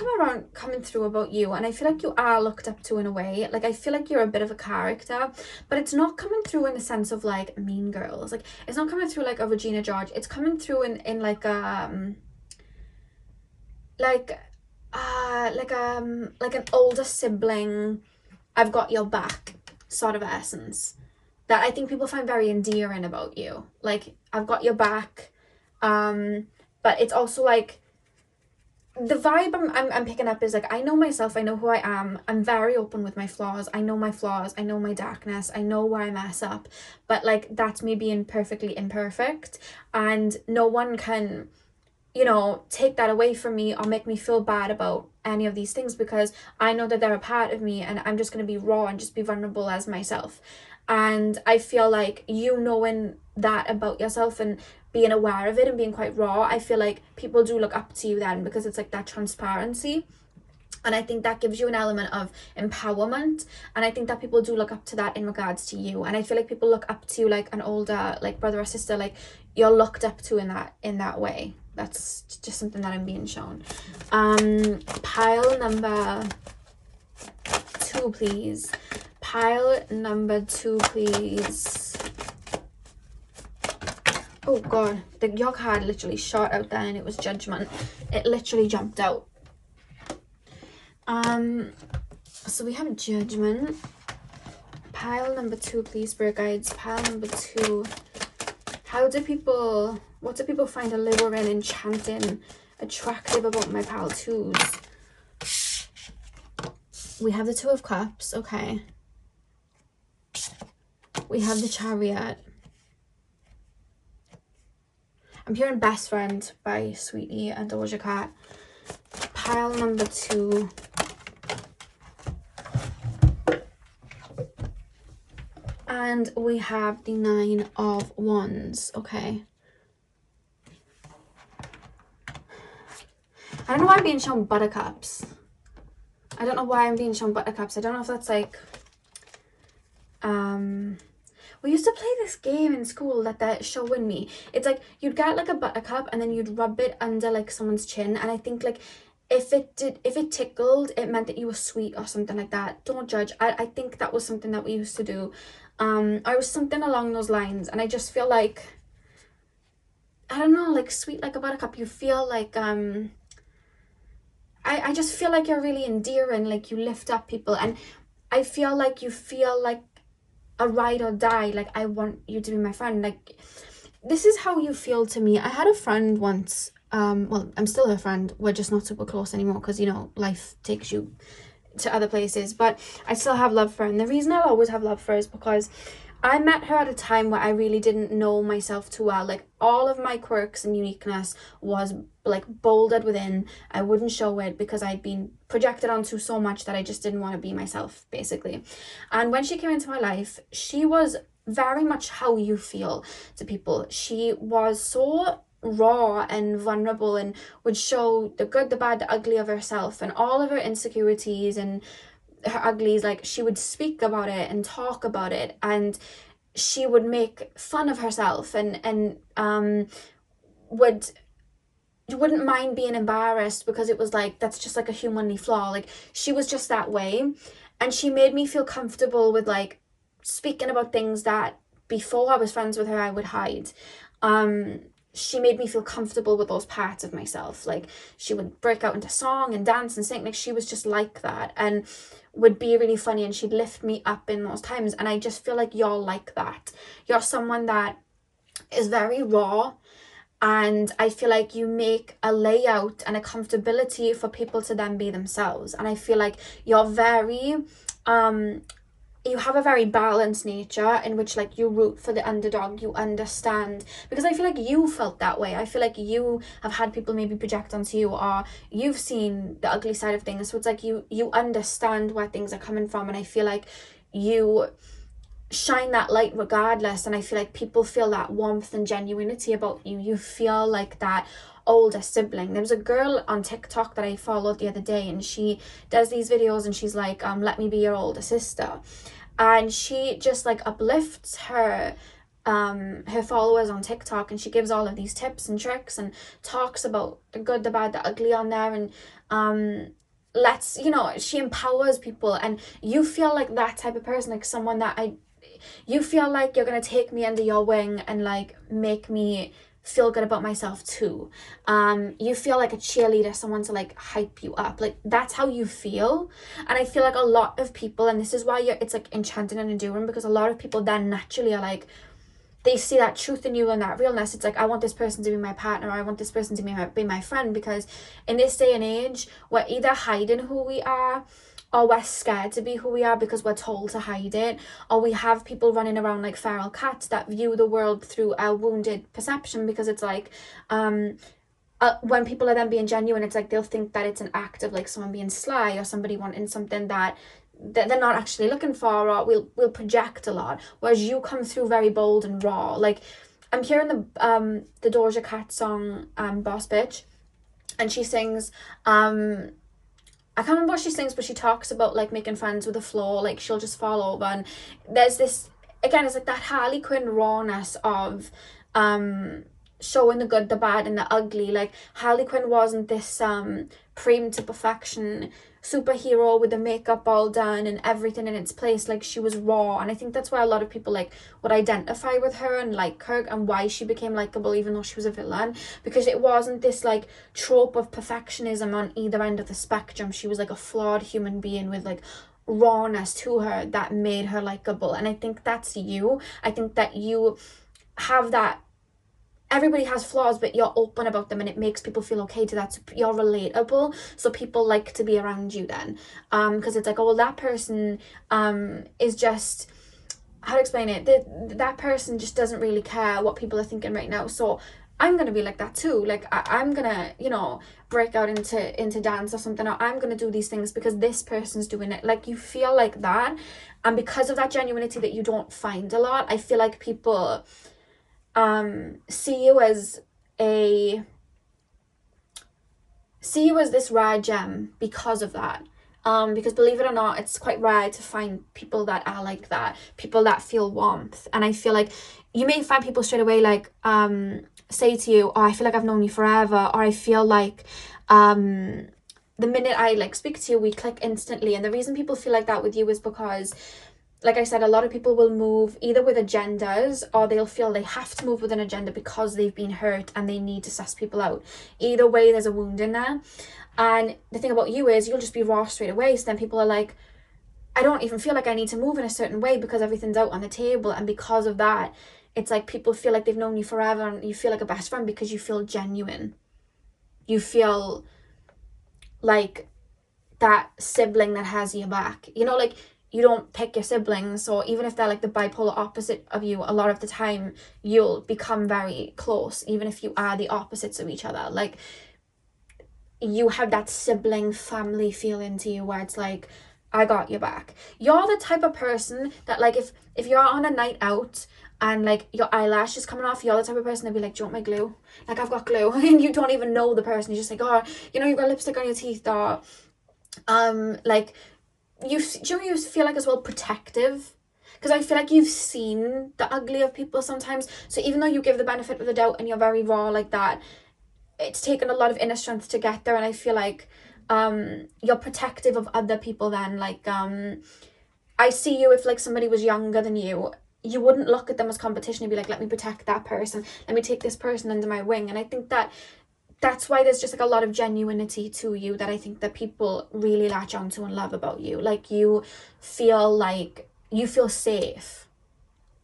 coming through about you, and I feel like you are looked up to in a way. Like I feel like you're a bit of a character, but it's not coming through in the sense of like Mean Girls. Like it's not coming through like a Regina George. It's coming through in like an older sibling, I've got your back sort of essence that I think people find very endearing about you. Like I've got your back, but it's also like the vibe I'm picking up is like, I know myself, I know who I am, I'm very open with my flaws, I know my flaws, I know my darkness, I know where I mess up, but like that's me being perfectly imperfect, and no one can, you know, take that away from me or make me feel bad about any of these things, because I know that they're a part of me and I'm just going to be raw and just be vulnerable as myself. And I feel like you knowing that about yourself and being aware of it and being quite raw, I feel like people do look up to you then, because it's like that transparency. And I think that gives you an element of empowerment, and I think that people do look up to that in regards to you. And I feel like people look up to you like an older, like, brother or sister, like you're looked up to in that way. That's just something that I'm being shown. Pile number 2, please. Pile number 2, please. Oh god, your card literally shot out there and it was Judgment. It literally jumped out. So we have Judgment. Pile number 2, please, spirit guides. Pile number 2. What do people find alluring, enchanting, attractive about my pile 2s? We have the 2 of Cups, okay. We have the Chariot. I'm hearing Best Friend by Sweetie and Doja Cat. Pile number 2. And we have the 9 of Wands, okay. I don't know why I'm being shown buttercups. I don't know why I'm being shown buttercups. I don't know if that's like... We used to play this game in school that they're showing me. It's like you'd get like a buttercup and then you'd rub it under like someone's chin. And I think like if it tickled, it meant that you were sweet or something like that. Don't judge. I think that was something that we used to do. I was something along those lines. And I just feel like, I don't know, like sweet like a buttercup. You feel like, I just feel like you're really endearing. Like you lift up people. And I feel like you feel like a ride or die, like I want you to be my friend. Like this is how you feel to me. I had a friend once, well, I'm still her friend, we're just not super close anymore because, you know, life takes you to other places, but I still have love for her. And the reason I'll always have love for her is because I met her at a time where I really didn't know myself too well. Like all of my quirks and uniqueness was like bolded within. I wouldn't show it because I'd been projected onto so much that I just didn't want to be myself, basically. And when she came into my life, she was very much how you feel to people. She was so raw and vulnerable and would show the good, the bad, the ugly of herself and all of her insecurities and her uglies. Like she would speak about it and talk about it, and she would make fun of herself and wouldn't mind being embarrassed because it was like, that's just like a humanly flaw. Like she was just that way, and she made me feel comfortable with like speaking about things that before I was friends with her I would hide. She made me feel comfortable with those parts of myself. Like she would break out into song and dance and sing. Like she was just like that and would be really funny, and she'd lift me up in those times. And I just feel like you're like that. You're someone that is very raw, and I feel like you make a layout and a comfortability for people to then be themselves. And I feel like you're very you have a very balanced nature in which like you root for the underdog, you understand, because I feel like you felt that way. I feel like you have had people maybe project onto you, or you've seen the ugly side of things, so it's like you understand where things are coming from, and I feel like you shine that light regardless. And I feel like people feel that warmth and genuinity about you. You feel like that older sibling. There was a girl on TikTok that I followed the other day, and she does these videos and she's like, let me be your older sister. And she just like uplifts her followers on TikTok, and she gives all of these tips and tricks and talks about the good, the bad, the ugly on there, and she empowers people. And you feel like that type of person, like someone that you feel like you're gonna take me under your wing and like make me feel good about myself too. You feel like a cheerleader, someone to like hype you up. Like that's how you feel. And I feel like a lot of people, and this is why it's like enchanting and enduring, because a lot of people then naturally are like, they see that truth in you and that realness. It's like, I want this person to be my partner, or I want this person to be my friend, because in this day and age we're either hiding who we are, or we're scared to be who we are because we're told to hide it, or we have people running around like feral cats that view the world through a wounded perception, because it's like when people are then being genuine, it's like they'll think that it's an act of like someone being sly or somebody wanting something that they're not actually looking for, or we'll project a lot, whereas you come through very bold and raw. Like, I'm hearing the Doja Cat song, Boss Bitch, and she sings, I can't remember what she sings, but she talks about like making friends with the floor, like she'll just fall over. And there's this, again, it's like that Harley Quinn rawness of showing the good, the bad, and the ugly. Like, Harley Quinn wasn't this prime to perfection superhero with the makeup all done and everything in its place. Like, she was raw, and I think that's why a lot of people like would identify with her and like her, and why she became likable even though she was a villain, because it wasn't this like trope of perfectionism on either end of the spectrum. She was like a flawed human being with like rawness to her that made her likable. And I think that's you. I think that you have that. Everybody has flaws, but you're open about them, and it makes people feel okay to that. So you're relatable, so people like to be around you then, because it's like, oh well, that person is just, how to explain it, that person just doesn't really care what people are thinking right now, so I'm gonna be like that too. Like, I'm gonna, you know, break out into dance or something, or I'm gonna do these things because this person's doing it. Like, you feel like that, and because of that genuinity that you don't find a lot, I feel like people see you as this rare gem because of that. Because believe it or not, it's quite rare to find people that are like that, people that feel warmth. And I feel like you may find people straight away like say to you, oh, I feel like I've known you forever, or I feel like the minute I like speak to you, we click instantly. And the reason people feel like that with you is because, like I said, a lot of people will move either with agendas, or they'll feel they have to move with an agenda because they've been hurt and they need to suss people out. Either way, there's a wound in there. And the thing about you is you'll just be raw straight away. So then people are like, I don't even feel like I need to move in a certain way because everything's out on the table. And because of that, it's like people feel like they've known you forever, and you feel like a best friend because you feel genuine. You feel like that sibling that has your back. You know, like, you don't pick your siblings, or even if they're like the bipolar opposite of you, a lot of the time you'll become very close, even if you are the opposites of each other. Like, you have that sibling family feeling to you where it's like, I got your back. You're the type of person that, like, if you're on a night out and like your eyelash is coming off, you're the type of person that'd be like, do you want my glue? Like, I've got glue. And you don't even know the person. You're just like, oh, you know, you've got lipstick on your teeth, or like, you feel like as well protective, because I feel like you've seen the ugly of people sometimes. So even though you give the benefit of the doubt and you're very raw like that, it's taken a lot of inner strength to get there. And I feel like you're protective of other people then. Like, I see you, if like somebody was younger than you wouldn't look at them as competition. You'd be like, let me protect that person, let me take this person under my wing. And I think that that's why there's just like a lot of genuinity to you that I think that people really latch onto and love about you. Like, you feel safe,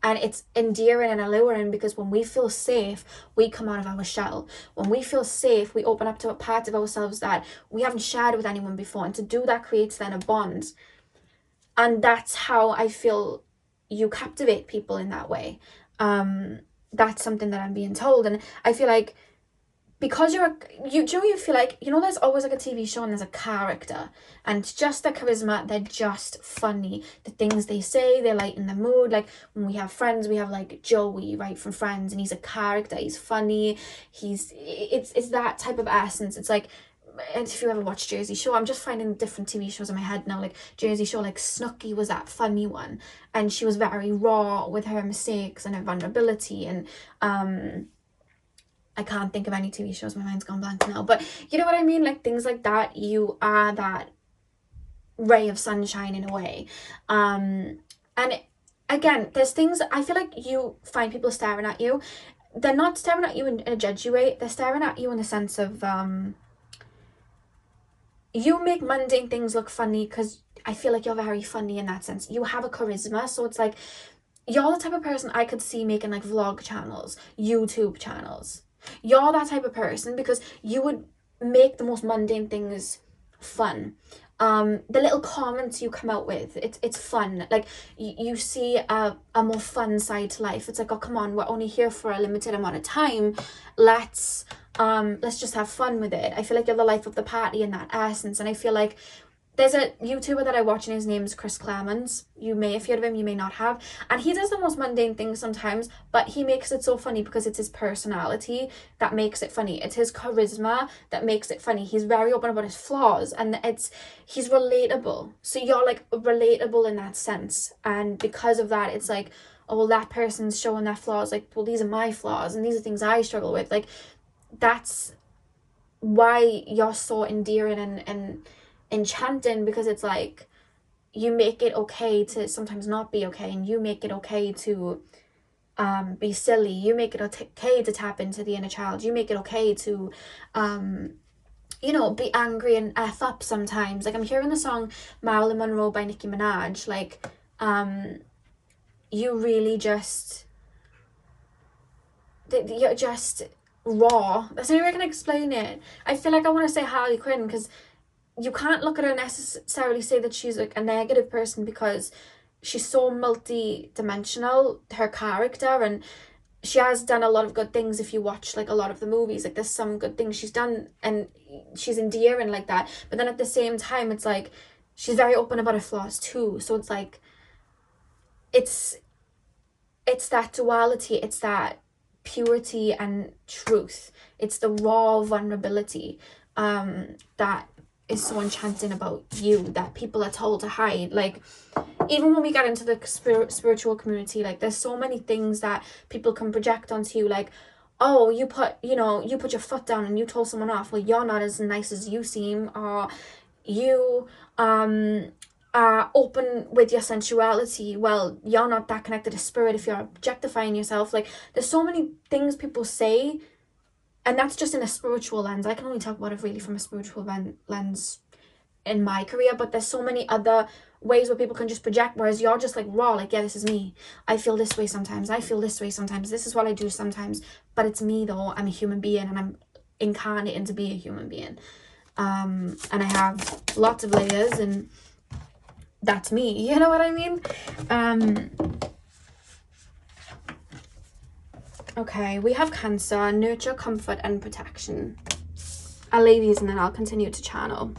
and it's endearing and alluring, because when we feel safe, we come out of our shell. When we feel safe, we open up to a part of ourselves that we haven't shared with anyone before, and to do that creates then a bond. And that's how I feel you captivate people in that way. That's something that I'm being told. And I feel like, because you feel like, you know, there's always like a TV show and there's a character, and it's just their charisma, they're just funny, the things they say, they lighten the mood. Like, when we have Friends, we have like Joey, right, from Friends, and he's a character, he's funny, it's that type of essence. It's like, and if you ever watch Jersey Shore, I'm just finding different TV shows in my head now. Like Jersey Shore, like Snooki was that funny one, and she was very raw with her mistakes and her vulnerability. And I can't think of any TV shows, my mind's gone blank now, but you know what I mean? Like, things like that, you are that ray of sunshine in a way. And again, there's things, I feel like you find people staring at you. They're not staring at you in a judgy way, they're staring at you in the sense of, you make mundane things look funny, because I feel like you're very funny in that sense. You have a charisma, so it's like, you're the type of person I could see making like vlog channels, YouTube channels. You're that type of person, because you would make the most mundane things fun. the little comments you come out with, it's fun. Like you see a more fun side to life. It's like, oh come on, we're only here for a limited amount of time, let's just have fun with it. I feel like you're the life of the party in that essence. And I feel like there's a YouTuber that I watch and his name is Chris Claremont. You may have heard of him, you may not have. And he does the most mundane things sometimes, but he makes it so funny because it's his personality that makes it funny. It's his charisma that makes it funny. He's very open about his flaws, and he's relatable. So you're like relatable in that sense. And because of that, it's like, oh, well, that person's showing their flaws. Like, well, these are my flaws and these are things I struggle with. Like, that's why you're so endearing and enchanting, because it's like you make it okay to sometimes not be okay, and you make it okay to be silly. You make it okay to tap into the inner child. You make it okay to you know, be angry and F up sometimes. Like, I'm hearing the song Marilyn Monroe by Nicki Minaj. Like, you really just, you're just raw. That's the only way I can explain it. I feel like I want to say Harley Quinn, because you can't look at her necessarily say that she's like a negative person, because she's so multi-dimensional, her character, and she has done a lot of good things. If you watch like a lot of the movies, like there's some good things she's done and she's endearing like that, but then at the same time it's like she's very open about her flaws too. So it's like it's that duality, it's that purity and truth, it's the raw vulnerability that is so enchanting about you, that people are told to hide. Like, even when we get into the spiritual community, like there's so many things that people can project onto you, like, oh, you put your foot down and you told someone off, well, you're not as nice as you seem, or you are open with your sensuality, well, you're not that connected to spirit if you're objectifying yourself. Like, there's so many things people say, and that's just in a spiritual lens. I can only talk about it really from a spiritual lens in my career, but there's so many other ways where people can just project, whereas you're just like raw, like, yeah, this is me. I feel this way sometimes, I feel this way sometimes, this is what I do sometimes, but it's me though. I'm a human being and I'm incarnating to be a human being. And I have lots of layers, and that's me, you know what I mean? Okay, we have Cancer, nurture, comfort, and protection. I'll leave these and then I'll continue to channel.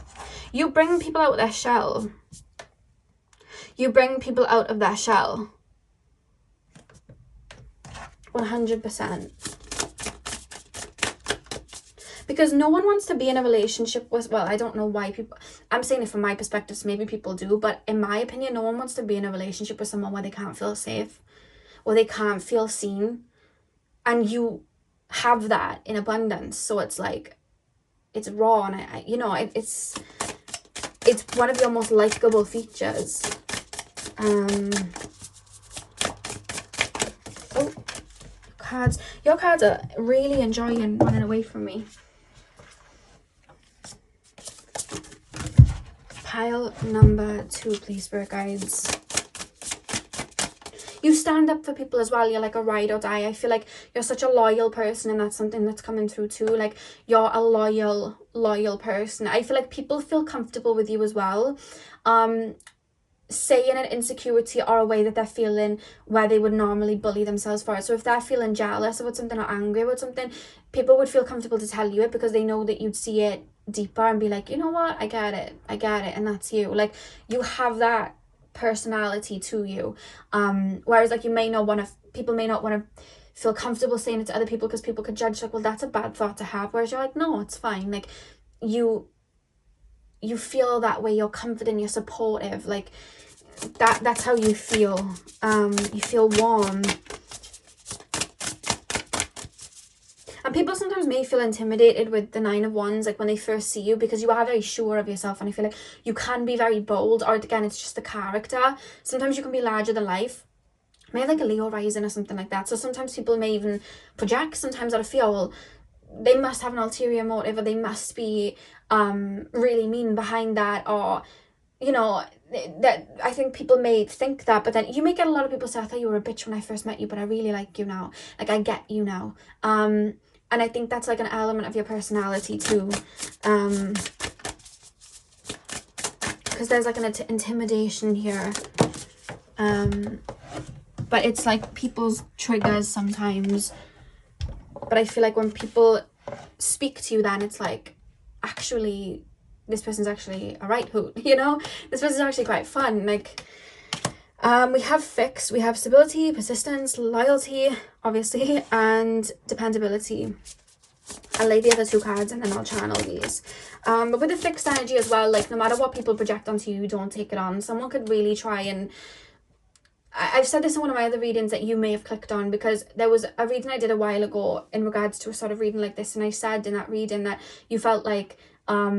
You bring people out of their shell. You bring people out of their shell. 100%. Because no one wants to be in a relationship with, well, I don't know why people, I'm saying it from my perspective, so maybe people do, but in my opinion, no one wants to be in a relationship with someone where they can't feel safe, or they can't feel seen. And you have that in abundance. So it's like, it's raw, and I you know, it's one of your most likable features. Oh, cards. Your cards are really enjoying running away from me. Pile number 2, please, spirit guides. You stand up for people as well. You're like a ride or die. I feel like you're such a loyal person, and that's something that's coming through too. Like, you're a loyal person. I feel like people feel comfortable with you as well. Saying an insecurity or a way that they're feeling where they would normally bully themselves for it. So if they're feeling jealous about something or angry about something, people would feel comfortable to tell you it, because they know that you'd see it deeper and be like, you know what, I get it, and that's you. Like, you have that personality to you, whereas like people may not want to feel comfortable saying it to other people, because people could judge, like, well, that's a bad thought to have, whereas you're like, no, it's fine. Like, you feel that way, you're confident, you're supportive, like that's how you feel. You feel warm. And people sometimes may feel intimidated with the 9 of Wands, like when they first see you, because you are very sure of yourself, and I feel like you can be very bold, or again, it's just the character. Sometimes you can be larger than life. Maybe like a Leo rising or something like that. So sometimes people may even project sometimes out of fear, well, they must have an ulterior motive, or they must be really mean behind that, or, you know, that I think people may think that, but then you may get a lot of people say, I thought you were a bitch when I first met you, but I really like you now. Like, I get you now. And I think that's like an element of your personality too. because there's like an intimidation here. But it's like people's triggers sometimes. But I feel like when people speak to you, then it's like, actually, this person's actually a right hoot, you know? This person's actually quite fun. Like, we have fixed, we have stability, persistence, loyalty, obviously, and dependability. I'll lay the other 2 cards and then I'll channel these. But with the fixed energy as well, like, no matter what people project onto you, don't take it on. Someone could really try and... I've said this in one of my other readings that you may have clicked on, because there was a reading I did a while ago in regards to a sort of reading like this, and I said in that reading that you felt like a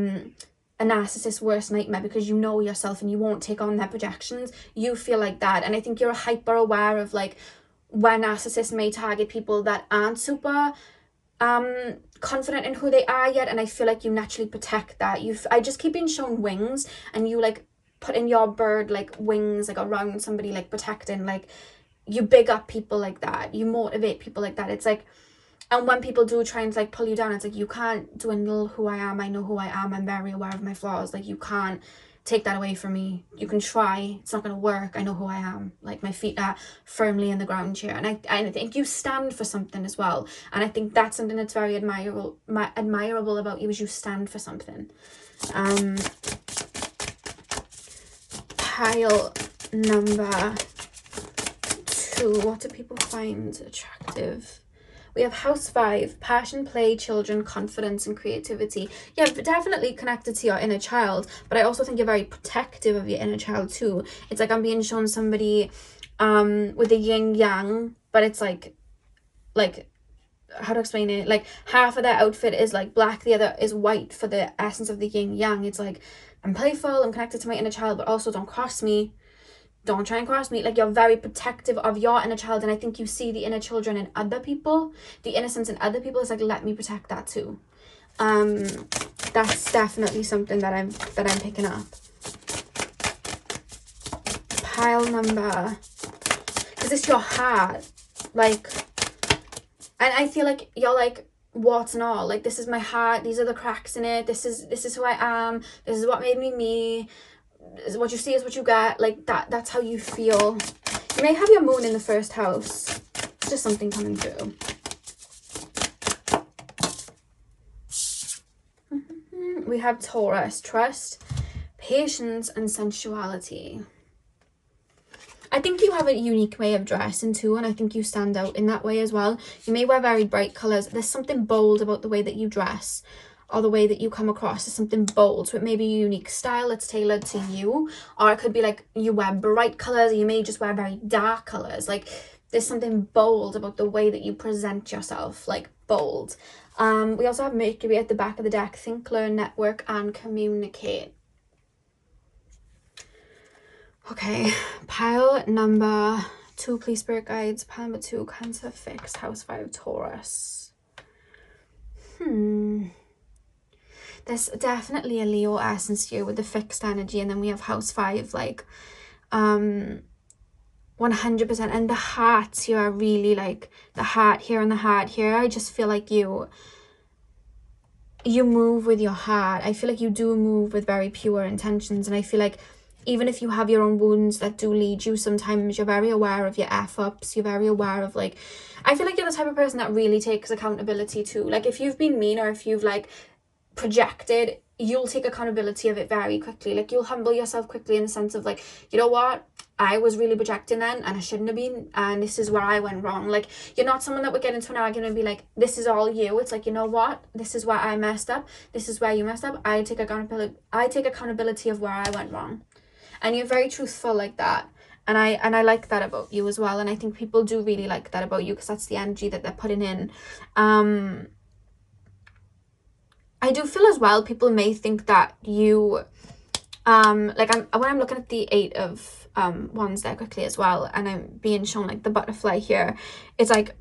narcissist's worst nightmare because you know yourself and you won't take on their projections. You feel like that, and I think you're hyper aware of like where narcissists may target people that aren't super confident in who they are yet, and I feel like you naturally protect that. I just keep being shown wings, and you like put in your bird like wings like around somebody, like protecting, like you big up people like that, you motivate people like that. It's like, and when people do try and like pull you down, it's like, you can't dwindle who I am. I know who I am. I'm very aware of my flaws. Like, you can't take that away from me. You can try, it's not going to work. I know who I am. Like, my feet are firmly in the ground here, and I think you stand for something as well, and I think that's something that's very admirable about you, is you stand for something. Pile number 2. What do people find attractive? We have house 5, passion, play, children, confidence, and creativity. Yeah, definitely connected to your inner child, but I also think you're very protective of your inner child too. It's like I'm being shown somebody with a yin yang, but it's like how to explain it? Like, half of their outfit is like black, the other is white for the essence of the yin yang. It's like, I'm playful, I'm connected to my inner child, but also don't cross me. Don't try and cross me. Like, you're very protective of your inner child, and I think you see the inner children in other people, the innocence in other people. It's like, let me protect that too. That's definitely something that I'm picking up. Pile number, because it's your heart, like, and I feel like you're like, warts and all, like, this is my heart, these are the cracks in it, this is who I am, this is what made me me, what you see is what you get, like that's how you feel. You may have your moon in the 1st house. It's just something coming through. We have Taurus, trust, patience, and sensuality. I think you have a unique way of dressing too, and I think you stand out in that way as well. You may wear very bright colours. There's something bold about the way that you dress, or the way that you come across. Is something bold. So it may be a unique style that's tailored to you, or it could be like you wear bright colours, or you may just wear very dark colours. Like, there's something bold about the way that you present yourself, like bold. We also have Mercury at the back of the deck. Think, learn, network, and communicate. Okay, pile number 2, please, spirit guides. Pile number 2, Cancer, fixed, house 5, Taurus. There's definitely a Leo essence here with the fixed energy, and then we have house 5, like 100%. And the hearts here are really like the heart here and the heart here. I just feel like you move with your heart. I feel like you do move with very pure intentions, and I feel like even if you have your own wounds that do lead you, sometimes you're very aware of your F-ups. You're very aware of, like, I feel like you're the type of person that really takes accountability too. Like, if you've been mean, or if you've like projected, you'll take accountability of it very quickly. Like, you'll humble yourself quickly in the sense of like, you know what, I was really projecting then, and I shouldn't have been, and this is where I went wrong. Like, you're not someone that would get into an argument and be like, this is all you. It's like, you know what, this is where I messed up, this is where you messed up. I take accountability of where I went wrong. And you're very truthful like that, and I like that about you as well. And I think people do really like that about you, because that's the energy that they're putting in. I do feel as well, people may think that you like, when I'm looking at the 8 of wands there quickly as well, and I'm being shown like the butterfly here, it's like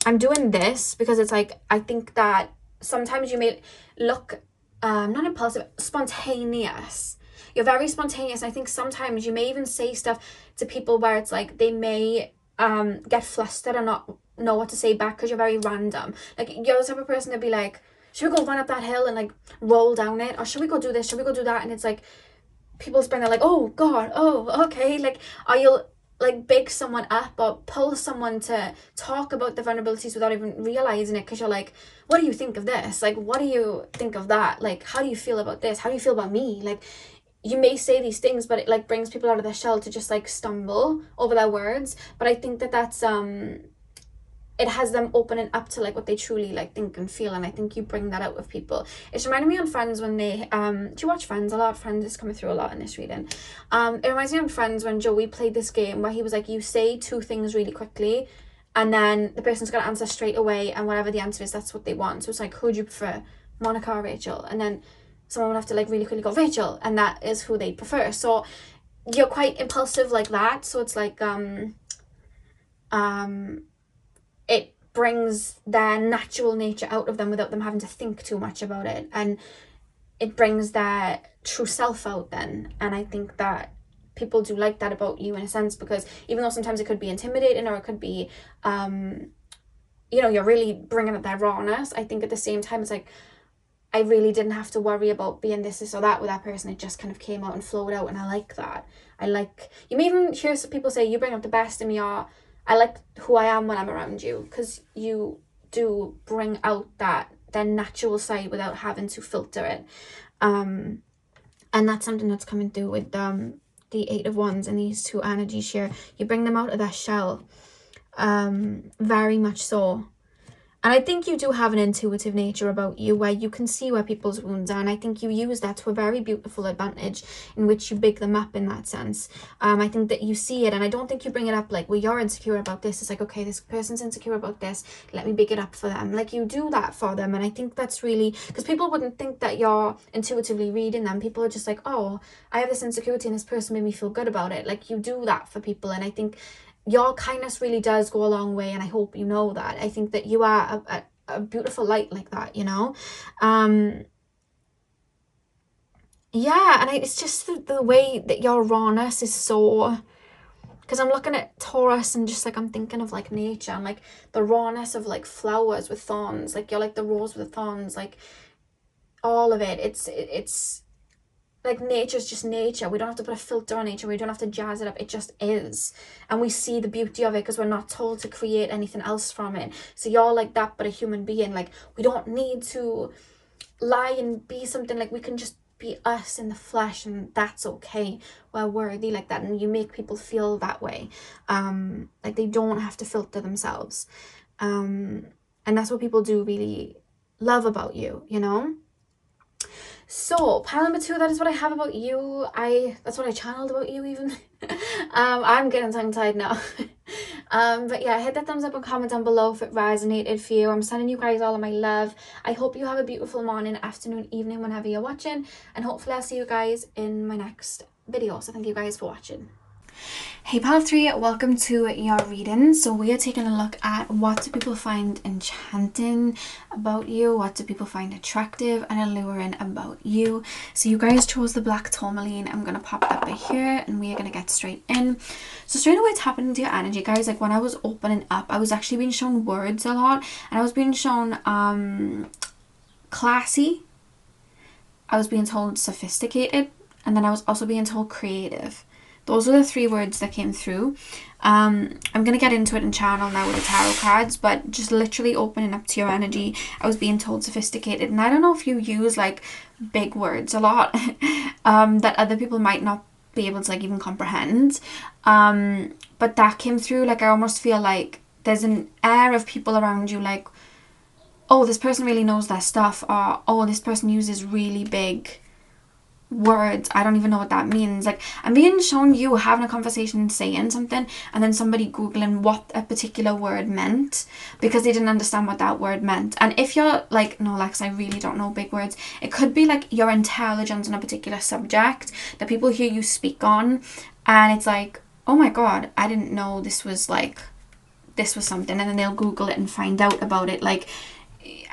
I'm doing this because it's like, I think that sometimes you may look not impulsive, spontaneous. You're very spontaneous. I think sometimes you may even say stuff to people where it's like they may get flustered or not know what to say back, because you're very random. Like, you're the type of person to be like, should we go run up that hill and like roll down it, or should we go do this, should we go do that? And it's like, people's brain are like, oh god, oh okay, like, or you'll like big someone up or pull someone to talk about the vulnerabilities without even realizing it, because you're like, what do you think of this, like, what do you think of that, like, how do you feel about this, how do you feel about me? Like, you may say these things, but it like brings people out of their shell to just like stumble over their words. But I think that that's it has them opening up to like what they truly like think and feel, and I think you bring that out of people. It's reminded me on Friends when they do you watch Friends a lot? Friends is coming through a lot in this reading. It reminds me on Friends when Joey played this game where he was like, you say two things really quickly and then the person's gonna answer straight away, and whatever the answer is, that's what they want. So it's like, who do you prefer, Monica or Rachel? And then someone would have to like really quickly go Rachel, and that is who they prefer. So you're quite impulsive like that. So it's like it brings their natural nature out of them without them having to think too much about it, and it brings their true self out then. And I think that people do like that about you in a sense, because even though sometimes it could be intimidating, or it could be you know, you're really bringing up their rawness, I think at the same time it's like, I really didn't have to worry about being this or that with that person. It just kind of came out and flowed out, and I like that. I like, you may even hear some people say, you bring up the best in me, or I like who I am when I'm around you, because you do bring out that their natural side without having to filter it. And that's something that's coming through with the Eight of Wands and these two energies here. You bring them out of their shell, very much so. And I think you do have an intuitive nature about you, where you can see where people's wounds are, and I think you use that to a very beautiful advantage, in which you big them up in that sense. I think that you see it, and I don't think you bring it up like, well, you're insecure about this. It's like, okay, this person's insecure about this, let me big it up for them. Like, you do that for them, and I think that's really, because people wouldn't think that you're intuitively reading them. People are just like, oh, I have this insecurity and this person made me feel good about it. Like, you do that for people, and I think your kindness really does go a long way, and I hope you know that. I think that you are a beautiful light like that, you know. Yeah, and it's just the way that your rawness is so, because I'm looking at Taurus and just like I'm thinking of like nature and like the rawness of like flowers with thorns, like you're like the rose with the thorns, like all of it. It's like, nature's just nature. We don't have to put a filter on nature. We don't have to jazz it up. It just is. And we see the beauty of it because we're not told to create anything else from it. So you're like that, but a human being. Like, we don't need to lie and be something. Like, we can just be us in the flesh, and that's okay. We're worthy like that. And you make people feel that way. Like, they don't have to filter themselves. And that's what people do really love about you, you know? So pile number 2, that is what I have about you. That's what I channeled about you even. I'm getting tongue tied now. But yeah, hit that thumbs up and comment down below if it resonated for you. I'm sending you guys all of my love. I hope you have a beautiful morning, afternoon, evening, whenever you're watching, and hopefully I'll see you guys in my next video. So thank you guys for watching. Hey pile 3, welcome to your reading. So we are taking a look at, what do people find enchanting about you, what do people find attractive and alluring about you. So you guys chose the black tourmaline. I'm gonna pop that by here and we are gonna get straight in. So straight away, tapping into your energy, guys, like when I was opening up, I was actually being shown words a lot, and I was being shown classy, I was being told sophisticated, and then I was also being told creative. Those are the 3 words that came through. I'm going to get into it in channel now with the tarot cards, but just literally opening up to your energy, I was being told sophisticated. And I don't know if you use like big words a lot that other people might not be able to like even comprehend. But that came through. Like, I almost feel like there's an air of people around you like, oh, this person really knows their stuff, or oh, this person uses really big words. I don't even know what that means. Like, I'm being shown you having a conversation and saying something, and then somebody googling what a particular word meant because they didn't understand what that word meant. And if you're like, no Lex, I really don't know big words, it could be like your intelligence on a particular subject that people hear you speak on, and it's like, oh my god, I didn't know this was like, this was something, and then they'll Google it and find out about it. Like,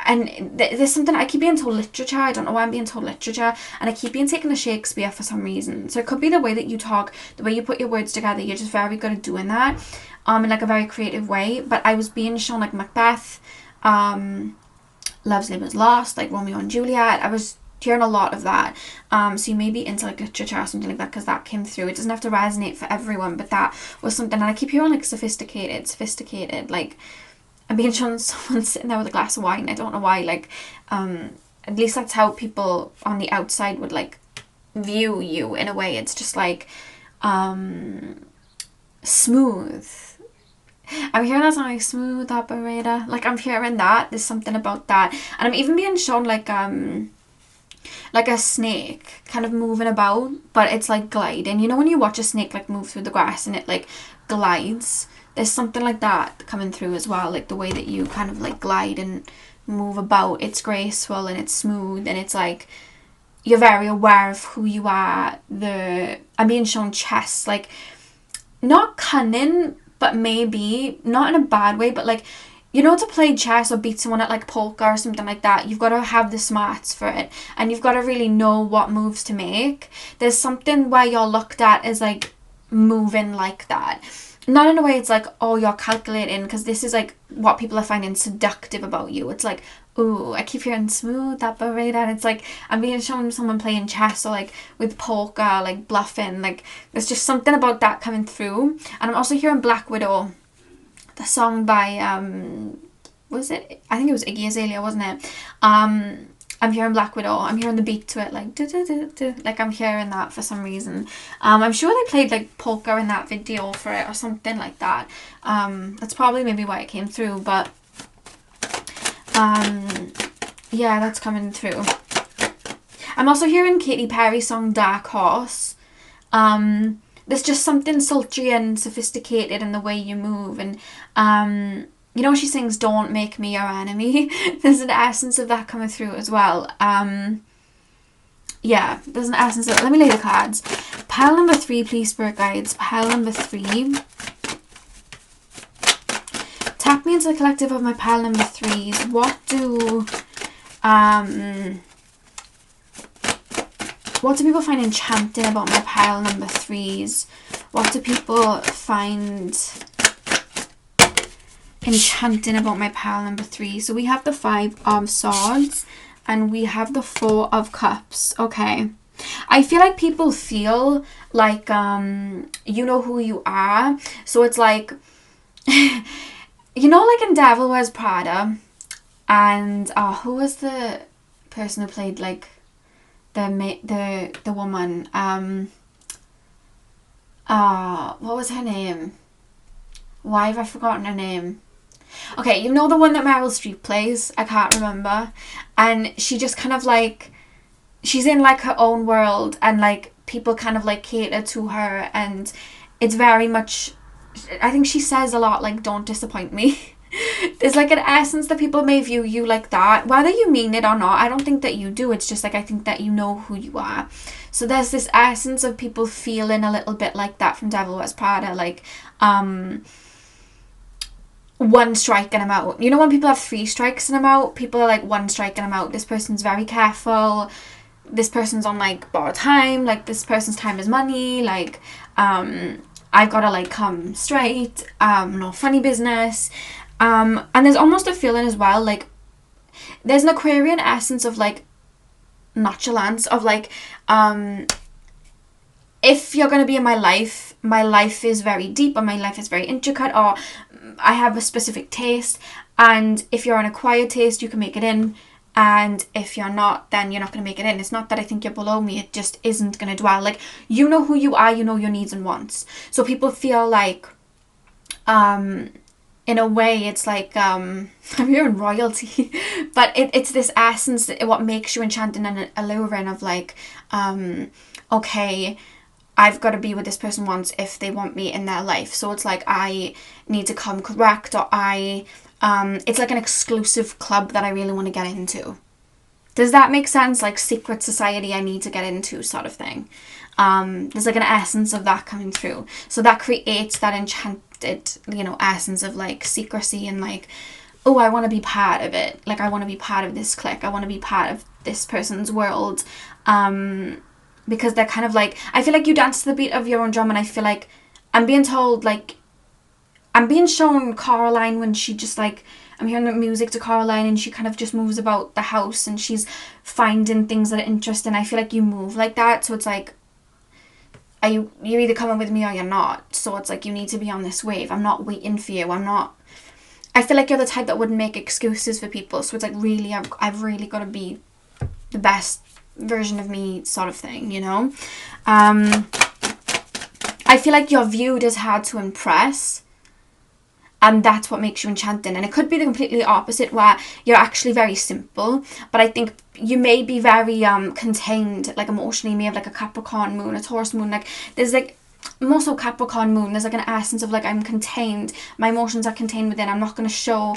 and there's something, I keep being told literature, I don't know why I'm being told literature, and I keep being taken to Shakespeare for some reason. So it could be the way that you talk, the way you put your words together, you're just very good at doing that, in like a very creative way. But I was being shown like Macbeth, Love's Labour's Lost, like Romeo and Juliet. I was Hearing a lot of that. So you may be into like literature or something like that, because that came through. It doesn't have to resonate for everyone, but that was something. And I keep hearing like sophisticated, like I'm being shown someone sitting there with a glass of wine. I don't know why. Like at least that's how people on the outside would like view you in a way. It's just like smooth. I'm hearing that song, like smooth operator. Like I'm hearing that. There's something about that. And I'm even being shown like a snake kind of moving about, but it's like gliding. You know when you watch a snake like move through the grass and it like glides? There's something like that coming through as well, like the way that you kind of like glide and move about. It's graceful and it's smooth, and it's like you're very aware of who you are. I'm being shown chess, like not cunning, but maybe not in a bad way, but like, you know, to play chess or beat someone at like poker or something like that, you've got to have the smarts for it, and you've got to really know what moves to make. There's something where you're looked at as like moving like that. Not in a way it's like, oh, you're calculating, because this is like what people are finding seductive about you. It's like, ooh, I keep hearing smooth operator, and it's like I'm being shown someone playing chess or like with poker, like bluffing. Like there's just something about that coming through. And I'm also hearing Black Widow, the song by was it, I think it was Iggy Azalea, wasn't it? I'm hearing Black Widow. I'm hearing the beat to it, like do, do, do, do. Like I'm hearing that for some reason. I'm sure they played like poker in that video for it or something like that. That's probably maybe why it came through, but yeah, that's coming through. I'm also hearing Katy Perry's song Dark Horse. There's just something sultry and sophisticated in the way you move, and you know, she sings "Don't Make Me Your Enemy." There's an essence of that coming through as well. Yeah, there's an essence of it. Let me lay the cards. Pile number 3, please, Spirit Guides. Pile number 3. Tap me into the collective of my pile number 3s. What do people find enchanting about my pile number 3s? What do people find enchanting about my pile number 3? So we have the 5 of Swords and we have the 4 of Cups. Okay, I feel like people feel like you know who you are. So it's like you know, like in Devil Wears Prada, and who was the person who played like the woman, what was her name? Why have I forgotten her name? Okay, you know the one that Meryl Streep plays? I can't remember. And she just kind of like, she's in like her own world, and like people kind of like cater to her, and it's very much, I think she says a lot like, don't disappoint me. There's like an essence that people may view you like that, whether you mean it or not. I don't think that you do. It's just like, I think that you know who you are. So there's this essence of people feeling a little bit like that from Devil Wears Prada, like one strike and I'm out. You know when people have 3 strikes and I'm out? People are like, 1 strike and I'm out. This person's very careful. This person's on like borrowed time. Like this person's time is money. Like I've got to like come straight. No funny business. And there's almost a feeling as well, like there's an Aquarian essence of like nonchalance, of like if you're going to be in my life is very deep, or my life is very intricate, or I have a specific taste, and if you're an acquired taste you can make it in, and if you're not, then you're not going to make it in. It's not that I think you're below me, it just isn't going to dwell. Like, you know who you are, you know your needs and wants. So people feel like in a way it's like I'm hearing royalty, but it's this essence, what makes you enchanting and alluring, of like okay, I've got to be with this person once if they want me in their life. So it's like I need to come correct, or it's like an exclusive club that I really want to get into. Does that make sense? Like secret society I need to get into, sort of thing. There's like an essence of that coming through. So that creates that enchanted, you know, essence of like secrecy, and like, oh, I want to be part of it. Like, I want to be part of this clique. I want to be part of this person's world. Because they're kind of like, I feel like you dance to the beat of your own drum, and I feel like I'm being told, like, I'm being shown Coraline when she just like I'm hearing the music to Caroline, and she kind of just moves about the house and she's finding things that are interesting. I feel like you move like that, so it's like, you're either coming with me or you're not. So it's like, you need to be on this wave. I'm not waiting for you. I feel like you're the type that wouldn't make excuses for people. So it's like, really, I've really got to be the best version of me, sort of thing, you know. I feel like you're viewed as hard to impress, and that's what makes you enchanting. And it could be the completely opposite, where you're actually very simple, but I think you may be very contained, like emotionally. You may have like a Capricorn moon, a Taurus moon. Like there's like, more so Capricorn moon, there's like an essence of like, I'm contained, my emotions are contained within. I'm not going to show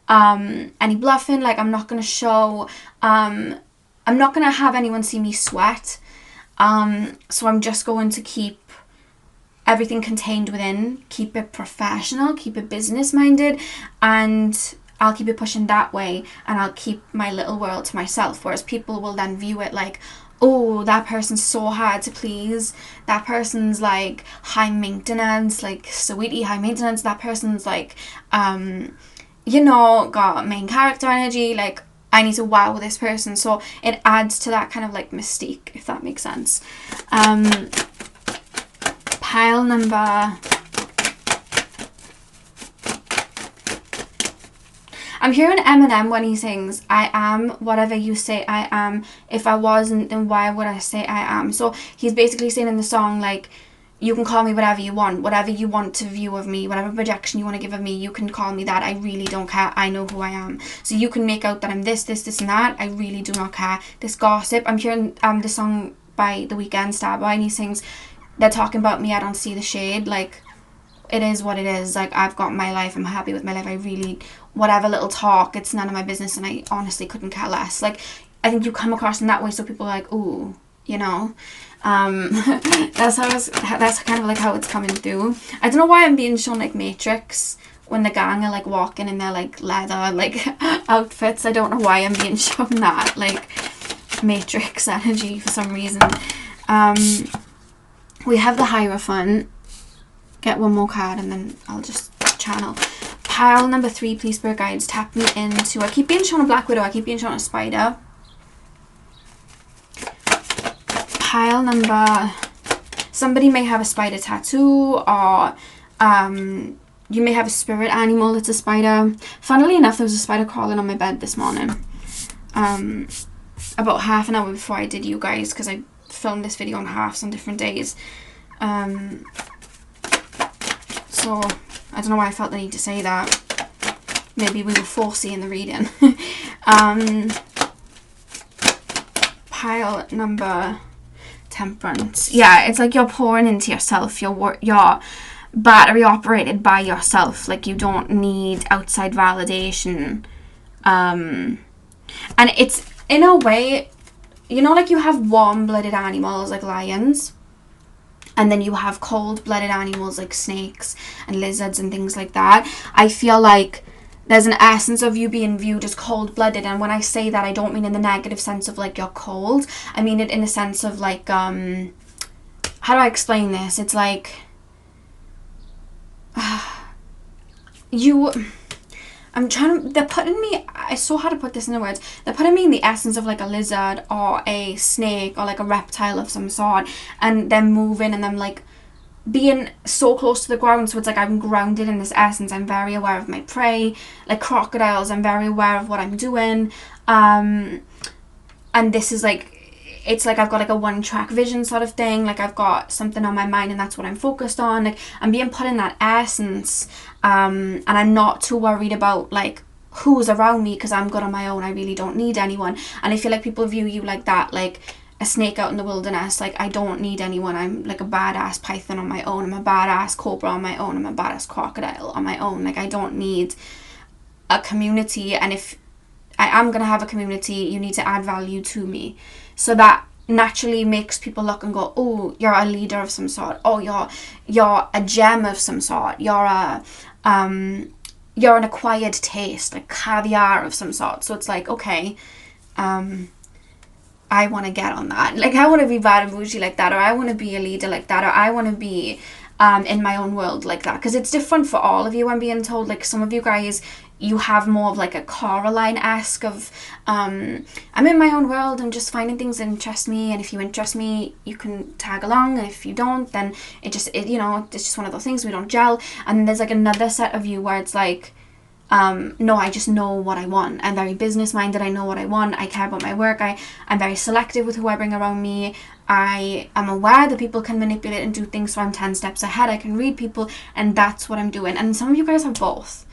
any bluffing. Like I'm not going to show, I'm not going to have anyone see me sweat. So I'm just going to keep everything contained within, keep it professional, keep it business minded, and I'll keep it pushing that way, and I'll keep my little world to myself. Whereas people will then view it like, oh, that person's so hard to please, that person's like high maintenance, like sweetie high maintenance, that person's like you know, got main character energy, like I need to wow this person. So it adds to that kind of like mystique, if that makes sense. Pile number, I'm hearing Eminem when he sings, I am whatever you say I am. If I wasn't, then why would I say I am? So he's basically saying in the song, like, you can call me whatever you want to view of me, whatever projection you want to give of me, you can call me that. I really don't care. I know who I am. So you can make out that I'm this, and that. I really do not care. This gossip. I'm hearing the song by The Weeknd, Starboy, and he sings, they're talking about me, I don't see the shade. Like, it is what it is. Like, I've got my life, I'm happy with my life. I really, whatever little talk, it's none of my business, and I honestly couldn't care less. Like, I think you come across in that way, so people are like, ooh, you know. That's kind of like how it's coming through. I don't know why I'm being shown like Matrix when the gang are like walking in their like leather like outfits. I don't know why I'm being shown that like Matrix energy for some reason. We have the Hierophant. Get one more card and then I'll just channel. Pile number 3, please, spirit guides, tap me into. I keep being shown a Black Widow. I keep being shown a spider. Pile number, somebody may have a spider tattoo, or you may have a spirit animal that's a spider. Funnily enough, there was a spider crawling on my bed this morning, about half an hour before I did you guys, because I filmed this video on halves on different days. So I don't know why I felt the need to say that. Maybe we were foreseeing the reading. Pile number, Temperance. Yeah, it's like you're pouring into yourself. You're battery operated by yourself. Like, you don't need outside validation. And it's, in a way, you know, like you have warm-blooded animals like lions, and then you have cold-blooded animals like snakes and lizards and things like that. I feel like there's an essence of you being viewed as cold-blooded, and when I say that, I don't mean in the negative sense of like you're cold. I mean it in the sense of like, how do I explain this? It's like, they're putting me, it's so hard to put this into words, they're putting me in the essence of like a lizard or a snake or like a reptile of some sort, and them moving and them like being so close to the ground, so it's like I'm grounded in this essence. I'm very aware of my prey, like crocodiles. I'm very aware of what I'm doing, and this is like, it's like I've got like a one-track vision sort of thing. Like, I've got something on my mind and that's what I'm focused on. Like, I'm being put in that essence, and I'm not too worried about like who's around me, because I'm good on my own. I really don't need anyone. And I feel like people view you like that, like a snake out in the wilderness. Like, I don't need anyone. I'm like a badass python on my own. I'm a badass cobra on my own. I'm a badass crocodile on my own. Like, I don't need a community. And if I am going to have a community, you need to add value to me. So that naturally makes people look and go, oh, you're a leader of some sort. Oh, you're a gem of some sort. You're an acquired taste, like caviar of some sort. So it's like, okay, I want to get on that. Like, I want to be bad and bougie like that, or I want to be a leader like that, or I want to be in my own world like that, because it's different for all of you. I'm being told, like, some of you guys, you have more of like a Coraline-esque of I'm in my own world, I'm just finding things that interest me, and if you interest me you can tag along, and if you don't, then it's just one of those things, we don't gel. And there's like another set of you where it's like, no, I just know what I want. I'm very business minded. I know what I want. I care about my work. I'm very selective with who I bring around me. I am aware that people can manipulate and do things, so I'm 10 steps ahead. I can read people, and that's what I'm doing. And some of you guys have both.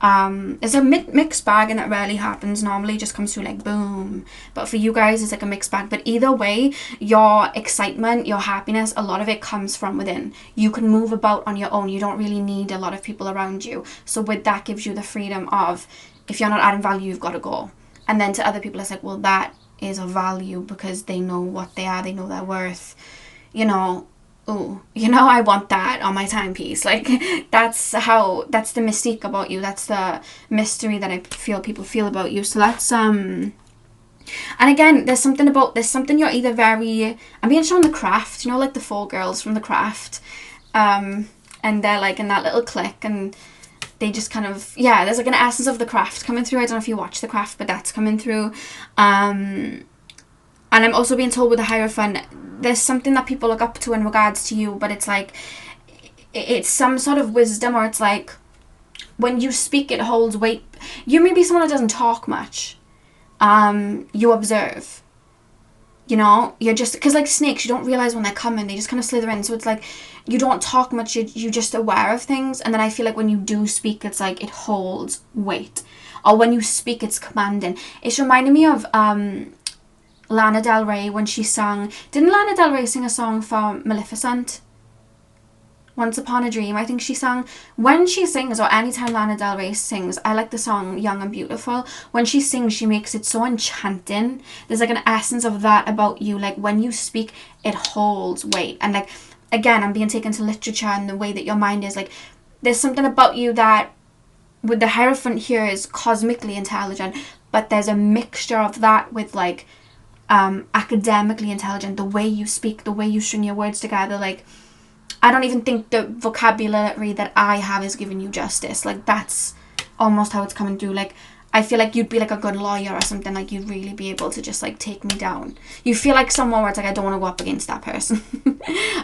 It's a mixed bag, and it rarely happens. Normally it just comes through like boom, but for you guys it's like a mixed bag. But either way, your excitement, your happiness, a lot of it comes from within. You can move about on your own. You don't really need a lot of people around you. So with that gives you the freedom of, if you're not adding value, you've got to go. And then to other people it's like, well, that is of value because they know what they are, they know their worth, oh, I want that on my timepiece. Like, that's the mystique about you. That's the mystery that I feel people feel about you. So that's, and again, there's something you're either very, I'm being shown The Craft, like the 4 girls from The Craft, and they're like in that little clique, and they just kind of, there's like an essence of The Craft coming through. I don't know if you watch The Craft, but that's coming through. And I'm also being told with the Hierophant, there's something that people look up to in regards to you, but it's like, it's some sort of wisdom, or it's like, when you speak, it holds weight. You may be someone that doesn't talk much. You observe. You're just, because like snakes, you don't realize when they're coming, they just kind of slither in. So it's like, you don't talk much, you're just aware of things. And then I feel like when you do speak, it's like, it holds weight. Or when you speak, it's commanding. It's reminding me of, Lana Del Rey, when she sang, didn't Lana Del Rey sing a song for Maleficent? Once Upon a Dream, I think she sang. When she sings, or anytime Lana Del Rey sings, I like the song Young and Beautiful. When she sings, she makes it so enchanting. There's like an essence of that about you. Like, when you speak, it holds weight. And like, again, I'm being taken to literature and the way that your mind is. Like, there's something about you that, with the Hierophant here, is cosmically intelligent, but there's a mixture of that with like, academically intelligent, the way you speak, the way you string your words together. Like, I don't even think the vocabulary that I have is giving you justice. Like, that's almost how it's coming through. Like, I feel like you'd be like a good lawyer or something. Like, you'd really be able to just like take me down. You feel like someone where it's like, I don't want to go up against that person.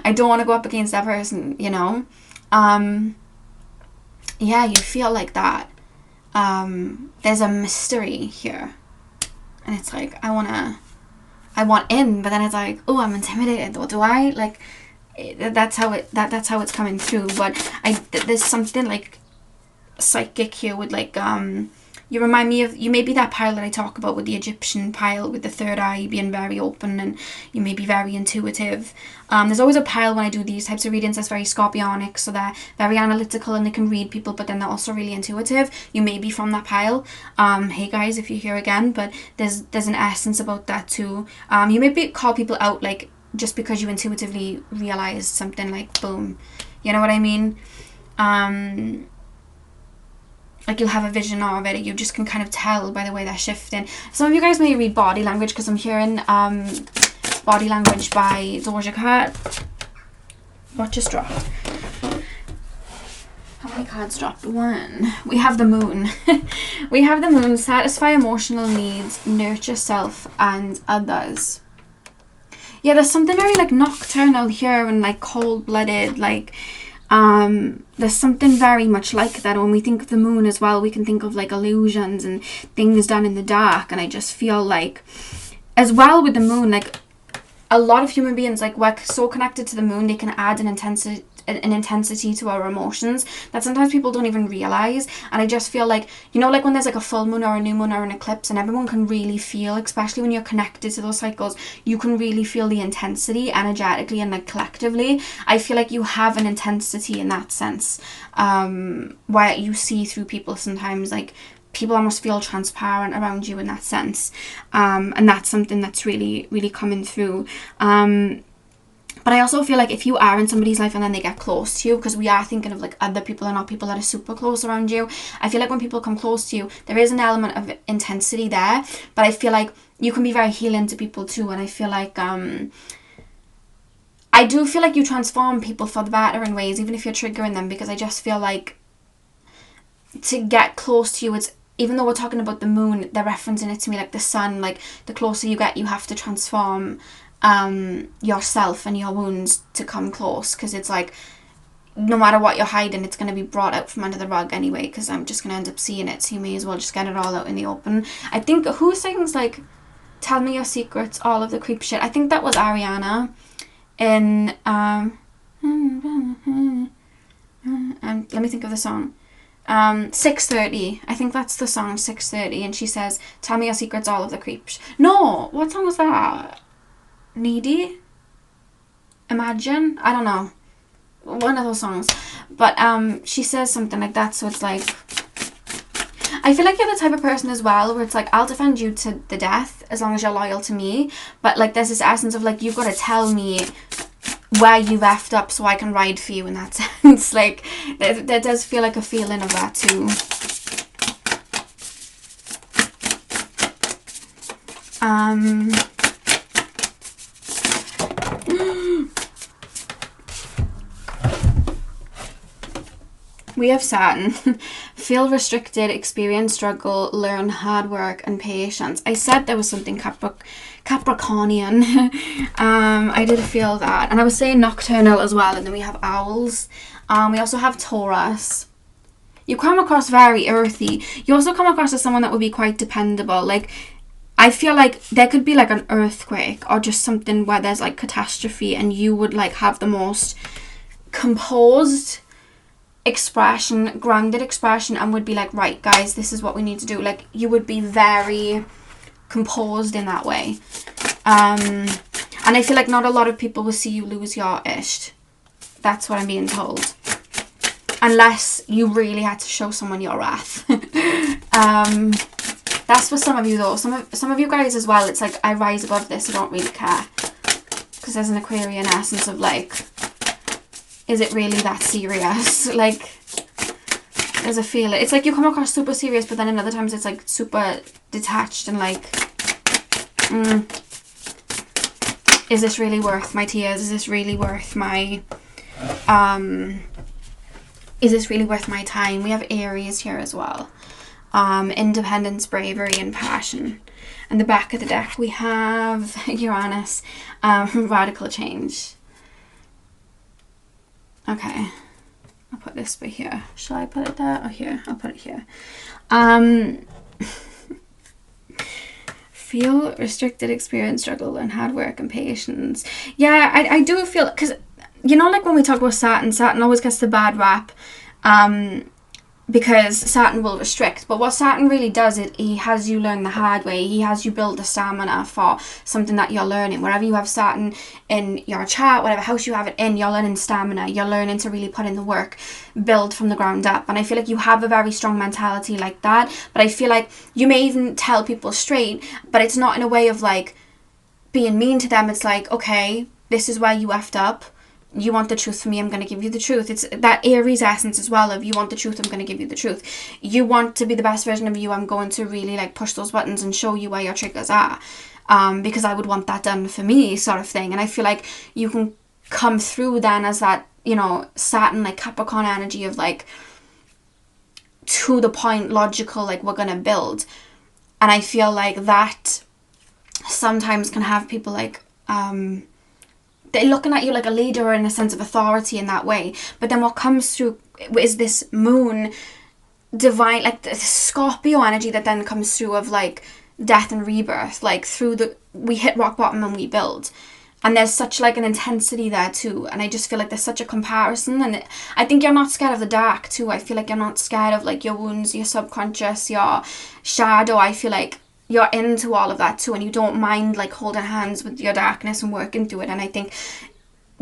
I don't want to go up against that person, you feel like that. There's a mystery here, and it's like, I want in, but then it's like, oh, I'm intimidated. What do I like? That's how it's coming through. But there's something like psychic here with like, you remind me of, you may be that pile that I talk about with the Egyptian pile with the third eye being very open, and you may be very intuitive. There's always a pile when I do these types of readings that's very scorpionic, so they're very analytical and they can read people, but then they're also really intuitive. You may be from that pile. Hey guys, if you're here again, but there's an essence about that too. You may call people out, like, just because you intuitively realize something, like, boom. You know what I mean? Like, you'll have a vision of it. You just can kind of tell by the way they're shifting. Some of you guys may read body language, because I'm hearing body language by Doja Cat. What just dropped? How many cards dropped? 1. We have the moon. We have the moon. Satisfy emotional needs, nurture self and others. Yeah, there's something very like nocturnal here and like cold-blooded, like there's something very much like that. When we think of the moon as well, we can think of like illusions and things done in the dark. And I just feel like, as well with the moon, like a lot of human beings, like, we're so connected to the moon, they can add an intensity to our emotions that sometimes people don't even realize. And I just feel like, like when there's like a full moon or a new moon or an eclipse, and everyone can really feel, especially when you're connected to those cycles, you can really feel the intensity energetically and like collectively. I feel like you have an intensity in that sense, where you see through people sometimes. Like, people almost feel transparent around you in that sense, and that's something that's really, really coming through. But I also feel like if you are in somebody's life and then they get close to you, because we are thinking of like other people and not people that are super close around you, I feel like when people come close to you, there is an element of intensity there, but I feel like you can be very healing to people too. And I feel like I I do feel like you transform people for the better in ways, even if you're triggering them, because I just feel like to get close to you, it's, even though we're talking about the moon, they're referencing it to me like the sun, like the closer you get, you have to transform yourself and your wounds to come close, because it's like, no matter what you're hiding, it's going to be brought out from under the rug anyway, because I'm just going to end up seeing it, so you may as well just get it all out in the open. I think, who sings like, tell me your secrets, all of the creep shit? I think that was Ariana in, let me think of the song. 6:30. I think that's the song, 6:30, and she says, tell me your secrets, all of the creeps. No, what song was that? Needy? Imagine? I don't know. One of those songs. But she says something like that, so it's like, I feel like you're the type of person as well where it's like, I'll defend you to the death as long as you're loyal to me, but like there's this essence of like, you've got to tell me where you effed up so I can ride for you in that sense. Like there does feel like a feeling of that too. We have Saturn. Feel restricted, experience struggle, learn hard work and patience. I said there was something Capricornian. I did feel that. And I was saying nocturnal as well. And then we have owls. We also have Taurus. You come across very earthy. You also come across as someone that would be quite dependable. Like, I feel like there could be like an earthquake or just something where there's like catastrophe, and you would like have the most composed expression, grounded expression, and would be like, right guys, this is what we need to do. Like, you would be very composed in that way. And I feel like not a lot of people will see you lose your ish. That's what I'm being told. Unless you really had to show someone your wrath. That's for some of you though. Some of you guys as well, it's like, I rise above this, I don't really care. Because there's an Aquarian essence of like, is it really that serious? Like, there's a feeling. It's like you come across super serious, but then in other times it's like super detached and like, is this really worth my tears? Is this really worth my, is this really worth my time? We have Aries here as well. Independence, bravery, and passion. And the back of the deck, we have Uranus, radical change. Okay, I'll put this by here. Shall I put it there or here? I'll put it here. Feel restricted, experience struggle, and hard work and patience. Yeah, I do feel, because, you know, like when we talk about Saturn always gets the bad rap. Because Saturn will restrict, but what Saturn really does is he has you learn the hard way. He has you build the stamina for something that you're learning. Wherever you have Saturn in your chart, whatever house you have it in, you're learning stamina. You're learning to really put in the work, build from the ground up. And I feel like you have a very strong mentality like that. But I feel like you may even tell people straight, but it's not in a way of like being mean to them. It's like, okay, this is where you effed up. You want the truth from me, I'm going to give you the truth. It's that Aries essence as well of, you want the truth, I'm going to give you the truth. You want to be the best version of you, I'm going to really like push those buttons and show you where your triggers are, because I would want that done for me, sort of thing. And I feel like you can come through then as that, you know, Saturn like Capricorn energy of like, to the point, logical, like we're going to build. And I feel like that sometimes can have people like, they're looking at you like a leader in a sense of authority in that way. But then what comes through is this moon divine, like the Scorpio energy that then comes through of like death and rebirth, like through the, we hit rock bottom and we build. And there's such like an intensity there too. And I just feel like there's such a comparison. And I think you're not scared of the dark too. I feel like you're not scared of like your wounds, your subconscious, your shadow. I feel like you're into all of that too, and you don't mind like holding hands with your darkness and working through it. And I think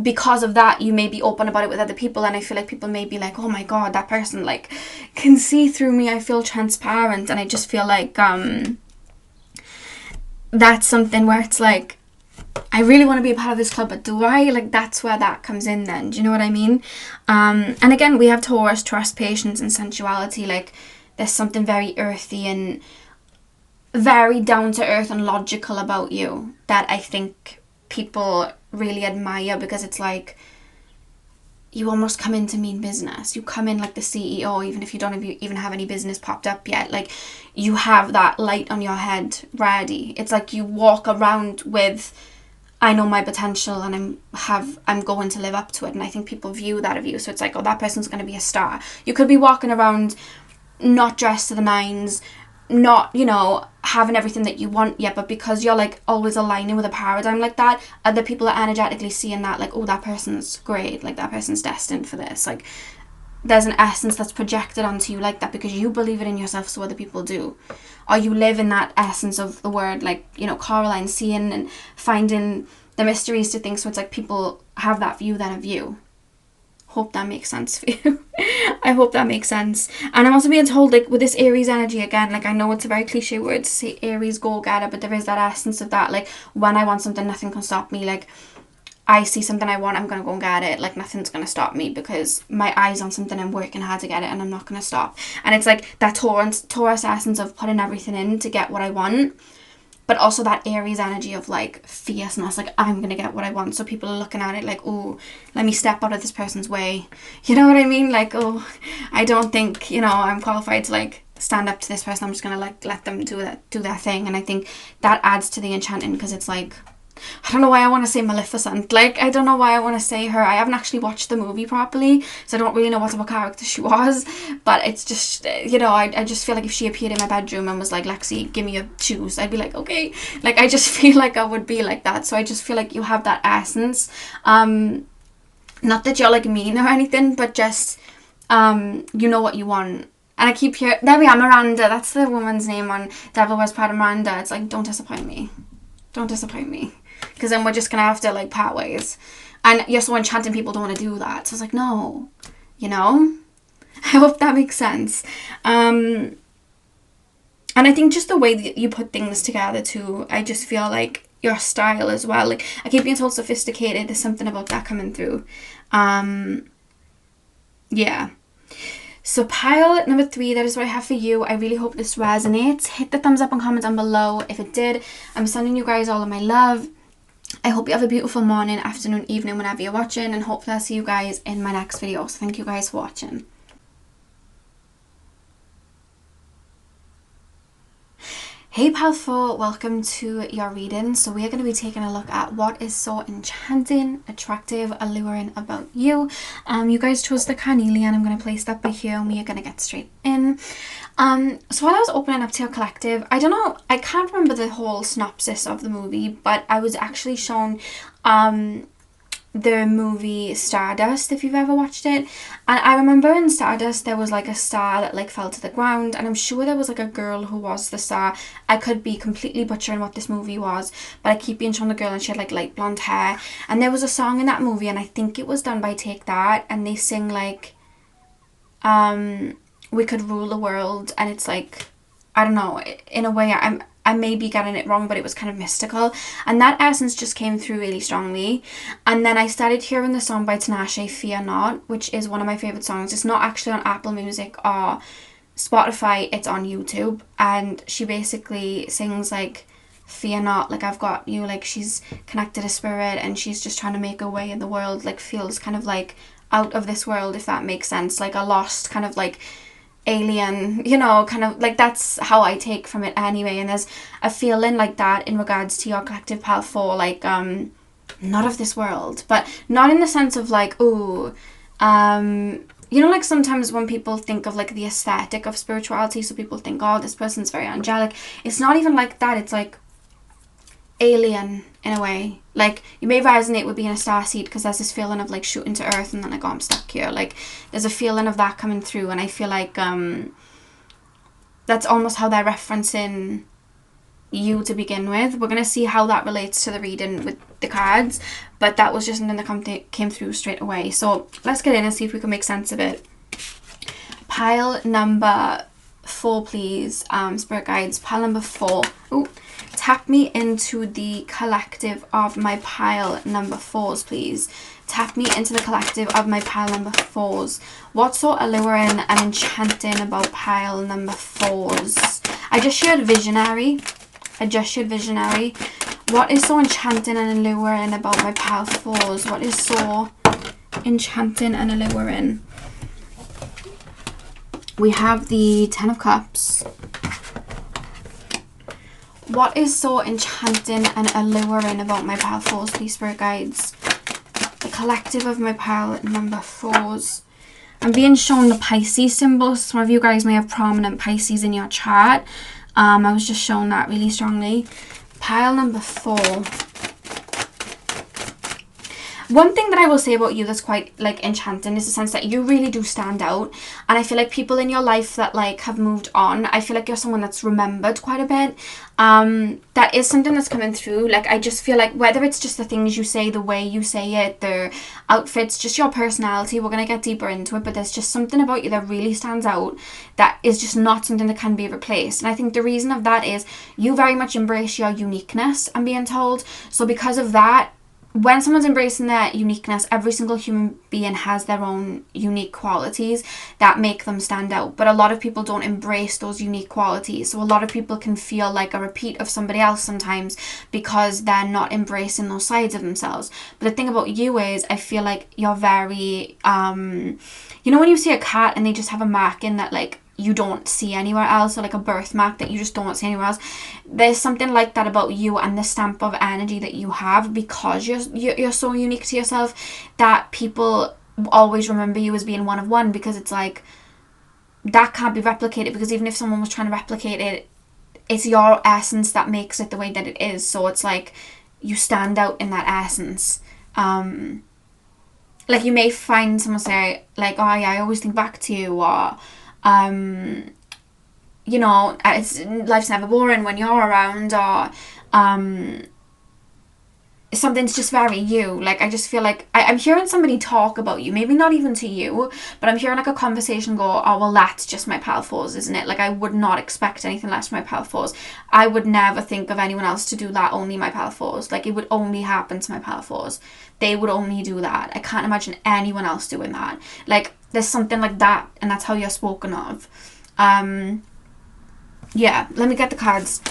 because of that, you may be open about it with other people, and I feel like people may be like, oh my god, that person like can see through me, I feel transparent. And I just feel like that's something where it's like, I really want to be a part of this club, but do I? Like, that's where that comes in then. Do you know what I mean? And again, we have Taurus, trust, patience, and sensuality. Like, there's something very earthy and very down to earth and logical about you that I think people really admire, because it's like, you almost come in to mean business. You come in like the CEO, even if you don't even have any business popped up yet. Like, you have that light on your head ready. It's like you walk around with, I know my potential and I'm going to live up to it. And I think people view that of you. So it's like, oh, that person's going to be a star. You could be walking around not dressed to the nines, not, you know, having everything that you want yet, but because you're like always aligning with a paradigm like that, other people are energetically seeing that, like, oh, that person's great, like, that person's destined for this. Like, there's an essence that's projected onto you like that because you believe it in yourself, so other people do. Or you live in that essence of the word, like, you know, Coraline, seeing and finding the mysteries to things. So it's like people have that view then of you. Hope that makes sense for you. I hope that makes sense. And I'm also being told, like, with this Aries energy again, like, I know it's a very cliche word to say Aries go-getter, but there is that essence of that, like, when I want something, nothing can stop me. Like, I see something I want, I'm going to go and get it. Like, nothing's going to stop me because my eye's on something, I'm working hard to get it, and I'm not going to stop. And it's like that Taurus essence of putting everything in to get what I want. But also that Aries energy of, like, fierceness, like, I'm going to get what I want. So people are looking at it like, oh, let me step out of this person's way. You know what I mean? Like, oh, I don't think, you know, I'm qualified to, like, stand up to this person. I'm just going to, like, let them do their thing. And I think that adds to the enchanting, because it's like, I don't know why I want to say Maleficent. Like, I don't know why I want to say her. I haven't actually watched the movie properly, so I don't really know what type of character she was. But it's just, you know, I just feel like if she appeared in my bedroom and was like, Lexi, give me your shoes, I'd be like, okay. Like, I just feel like I would be like that. So I just feel like you have that essence. Not that you're, like, mean or anything, but just, you know what you want. And I keep hearing, there we are, Miranda. That's the woman's name on Devil Wears Prada, Miranda. It's like, don't disappoint me. Don't disappoint me. Because then we're just going to have to, like, part ways. And you're so enchanting, people don't want to do that. So it's like, no. You know? I hope that makes sense. And I think just the way that you put things together too, I just feel like your style as well. Like, I keep being told sophisticated. There's something about that coming through. Yeah. So pile number 3, that is what I have for you. I really hope this resonates. Hit the thumbs up and comment down below if it did. I'm sending you guys all of my love. I hope you have a beautiful morning, afternoon, evening, whenever you're watching. And hopefully I'll see you guys in my next video. So thank you guys for watching. Hey Pal 4, welcome to your reading. So we are going to be taking a look at what is so enchanting, attractive, alluring about you. You guys chose the carnelian. I'm going to place that by here and we are going to get straight in. So while I was opening up to your collective, I don't know, I can't remember the whole synopsis of the movie, but I was actually shown the movie Stardust, if you've ever watched it. And I remember in Stardust there was like a star that like fell to the ground, and I'm sure there was like a girl who was the star. I could be completely butchering what this movie was, but I keep being shown the girl and she had like light blonde hair, and there was a song in that movie, and I think it was done by Take That, and they sing like we could rule the world, and it's like, I don't know, in a way I may be getting it wrong, but it was kind of mystical. And that essence just came through really strongly. And then I started hearing the song by Tinashe, Fear Not, which is one of my favourite songs. It's not actually on Apple Music or Spotify, it's on YouTube. And she basically sings like, fear not, like I've got you, like she's connected to spirit and she's just trying to make her way in the world, like feels kind of like out of this world, if that makes sense, like a lost kind of like alien, you know, kind of like, that's how I take from it anyway. And there's a feeling like that in regards to your collective Pal 4, like not of this world, but not in the sense of like, oh, you know, like sometimes when people think of like the aesthetic of spirituality, so people think, oh, this person's very angelic. It's not even like that. It's like alien in a way. Like, you may resonate with being a starseed because there's this feeling of like shooting to earth and then like, oh, I'm stuck here. Like, there's a feeling of that coming through, and I feel like that's almost how they're referencing you to begin with. We're gonna see how that relates to the reading with the cards, but that was just something that came through straight away. So let's get in and see if we can make sense of it. Pile number 4, please, spirit guides. Pile number 4. Ooh. Tap me into the collective of my pile number 4s, please. Tap me into the collective of my pile number 4s. What's so alluring and enchanting about pile number 4s? I just shared visionary. What is so enchanting and alluring about my pile fours? What is so enchanting and alluring? We have the Ten of Cups. What is so enchanting and alluring about my pile fours, please, spirit guides? The collective of my pile number fours. I'm being shown the Pisces symbols. Some of you guys may have prominent Pisces in your chart. I was just shown that really strongly. Pile number 4. One thing that I will say about you that's quite like enchanting is the sense that you really do stand out, and I feel like people in your life that like have moved on, I feel like you're someone that's remembered quite a bit. That is something that's coming through. Like, I just feel like whether it's just the things you say, the way you say it, the outfits, just your personality, we're gonna get deeper into it, but there's just something about you that really stands out that is just not something that can be replaced. And I think the reason of that is you very much embrace your uniqueness, I'm being told. So because of that, when someone's embracing their uniqueness, every single human being has their own unique qualities that make them stand out. But a lot of people don't embrace those unique qualities. So a lot of people can feel like a repeat of somebody else sometimes because they're not embracing those sides of themselves. But the thing about you is, I feel like you're very, you know when you see a cat and they just have a mark in that like you don't see anywhere else, or like a birthmark that you just don't see anywhere else. There's something like that about you and the stamp of energy that you have, because you're so unique to yourself, that people always remember you as being one of one, because it's like that can't be replicated, because even if someone was trying to replicate it, it's your essence that makes it the way that it is. So it's like you stand out in that essence. Like you may find someone say like, oh yeah, I always think back to you, or you know, life's never boring when you're around, or something's just very you. Like, I just feel like I'm hearing somebody talk about you, maybe not even to you, but I'm hearing like a conversation go, oh well, that's just my pal fours, isn't it? Like, I would not expect anything less from my pal fours. I would never think of anyone else to do that, only my pal fours. Like, it would only happen to my pal fours. They would only do that. I can't imagine anyone else doing that. Like, there's something like that, and that's how you're spoken of. Yeah, let me get the cards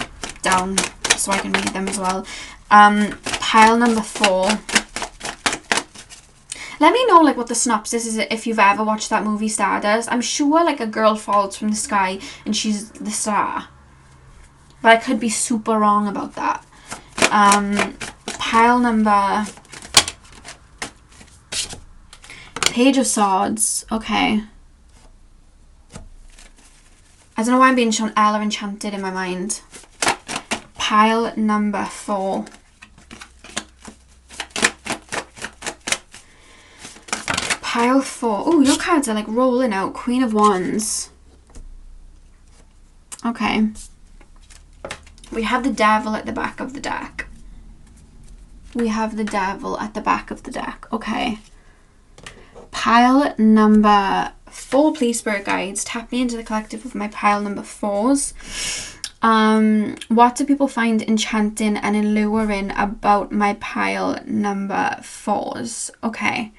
down so I can read them as well. Pile number 4. Let me know like what the synopsis is if you've ever watched that movie Stardust. I'm sure like a girl falls from the sky and she's the star, but I could be super wrong about that. Pile number... Page of Swords. Okay. I don't know why I'm being shown Ella Enchanted in my mind. Pile number 4. Pile 4. Oh, your cards are like rolling out. Queen of Wands. Okay. We have the Devil at the back of the deck. We have the Devil at the back of the deck. Okay. Pile number 4, please, spirit guides. Tap me into the collective of my pile number 4s. What do people find enchanting and alluring about my pile number 4s? Okay.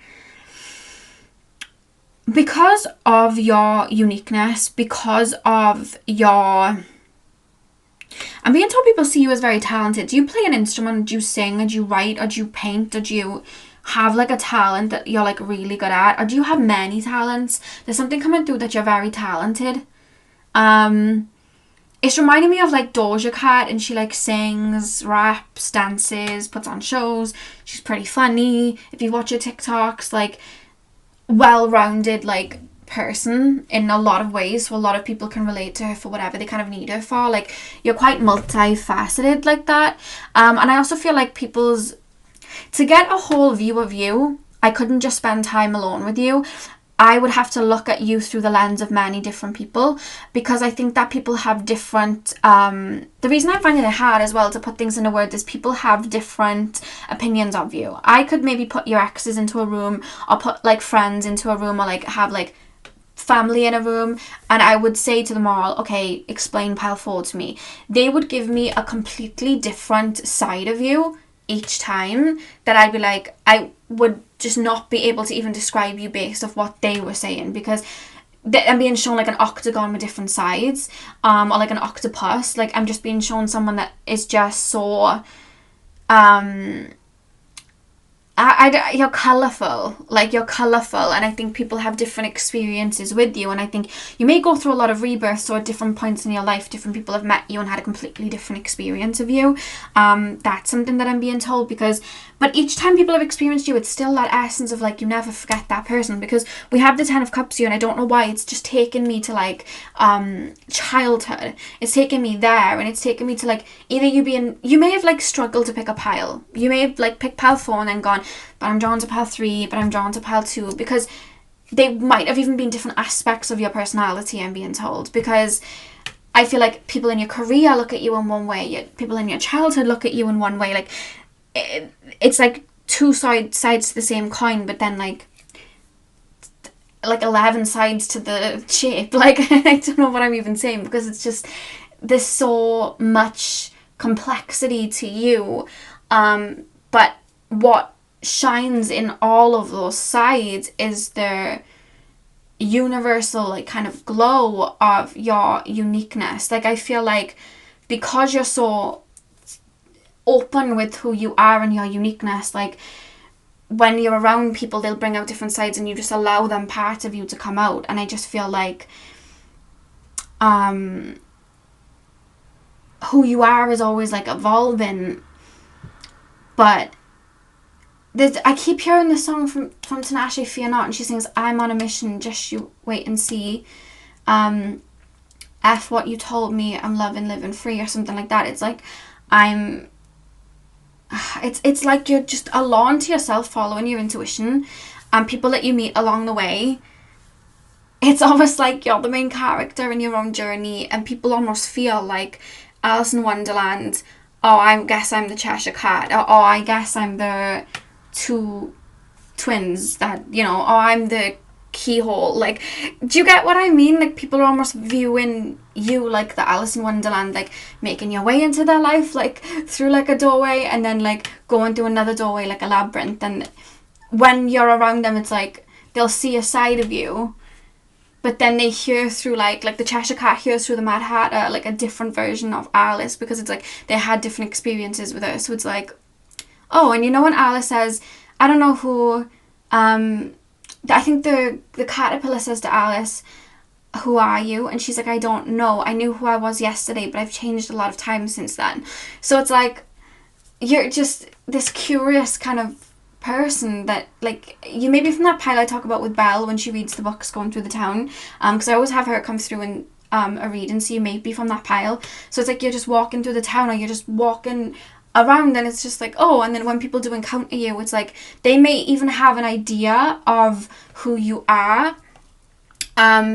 Because of your uniqueness, because of your... I'm being told people see you as very talented. Do you play an instrument? Do you sing? Or do you write? Or do you paint? Or do you have like a talent that you're like really good at? Or do you have many talents? There's something coming through that you're very talented. It's reminding me of like Doja Cat, and she like sings, raps, dances, puts on shows. She's pretty funny. If you watch her TikToks, like well-rounded like person in a lot of ways, so a lot of people can relate to her for whatever they kind of need her for. Like, you're quite multifaceted like that. And I also feel like to get a whole view of you, I couldn't just spend time alone with you. I would have to look at you through the lens of many different people, because I think that people have different... the reason I'm finding it hard as well to put things into words is people have different opinions of you. I could maybe put your exes into a room, or put like friends into a room, or like have like family in a room, and I would say to them all, okay, explain pile 4 to me. They would give me a completely different side of you each time, that I'd be like, I would just not be able to even describe you based off what they were saying, because I'm being shown like an octagon with different sides, or like an octopus. Like, I'm just being shown someone that is just so you're colourful, like you're colourful, and I think people have different experiences with you, and I think you may go through a lot of rebirths, so at different points in your life different people have met you and had a completely different experience of you. That's something that I'm being told, but each time people have experienced you, it's still that essence of like, you never forget that person, because we have the 10 of Cups here, and I don't know why, it's just taken me to like childhood. It's taken me there, and it's taken me to like, either you may have like struggled to pick a pile, you may have like picked pile 4 and then gone, but I'm drawn to pile 3, but I'm drawn to pile 2, because they might have even been different aspects of your personality, I'm being told, because I feel like people in your career look at you in one way, people in your childhood look at you in one way, like it's like two sides to the same coin, but then like 11 sides to the shape, like I don't know what I'm even saying, because it's just, there's so much complexity to you, but what shines in all of those sides is the universal like kind of glow of your uniqueness. Like I feel like because you're so open with who you are and your uniqueness, like when you're around people, they'll bring out different sides and you just allow them part of you to come out. And I just feel like who you are is always like evolving, but I keep hearing this song from Tinashe, Fear Not, and she sings, I'm on a mission, just you wait and see. F what you told me, I'm loving, living free, or something like that. It's like, it's like you're just alone to yourself, following your intuition, and people that you meet along the way, it's almost like you're the main character in your own journey, and people almost feel like Alice in Wonderland, oh, I guess I'm the Cheshire Cat, or oh, I guess I'm the 2 twins that, you know, oh, I'm the keyhole. Like, do you get what I mean? Like, people are almost viewing you like the Alice in Wonderland, like making your way into their life, like through like a doorway, and then like going through another doorway, like a labyrinth. And when you're around them, it's like they'll see a side of you, but then they hear through like the Cheshire Cat hears through the Mad Hatter, like a different version of Alice, because it's like they had different experiences with her. So it's like, oh, and you know when Alice says, I don't know who, I think the caterpillar says to Alice, who are you? And she's like, I don't know. I knew who I was yesterday, but I've changed a lot of times since then. So it's like, you're just this curious kind of person that, like, you may be from that pile I talk about with Belle when she reads the books going through the town. Because I always have her come through in a reading, so you may be from that pile. So it's like you're just walking through the town, or you're just walking around, and it's just like, oh, and then when people do encounter you, it's like they may even have an idea of who you are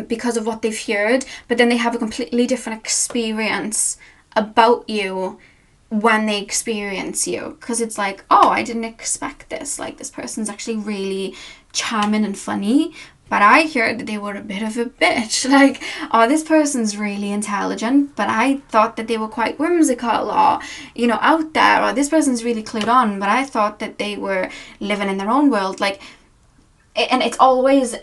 because of what they've heard, but then they have a completely different experience about you when they experience you, because it's like, oh, I didn't expect this, like this person's actually really charming and funny, but I heard that they were a bit of a bitch. Like, oh, this person's really intelligent, but I thought that they were quite whimsical, or, you know, out there. Or this person's really clued on, but I thought that they were living in their own world. Like, and it's always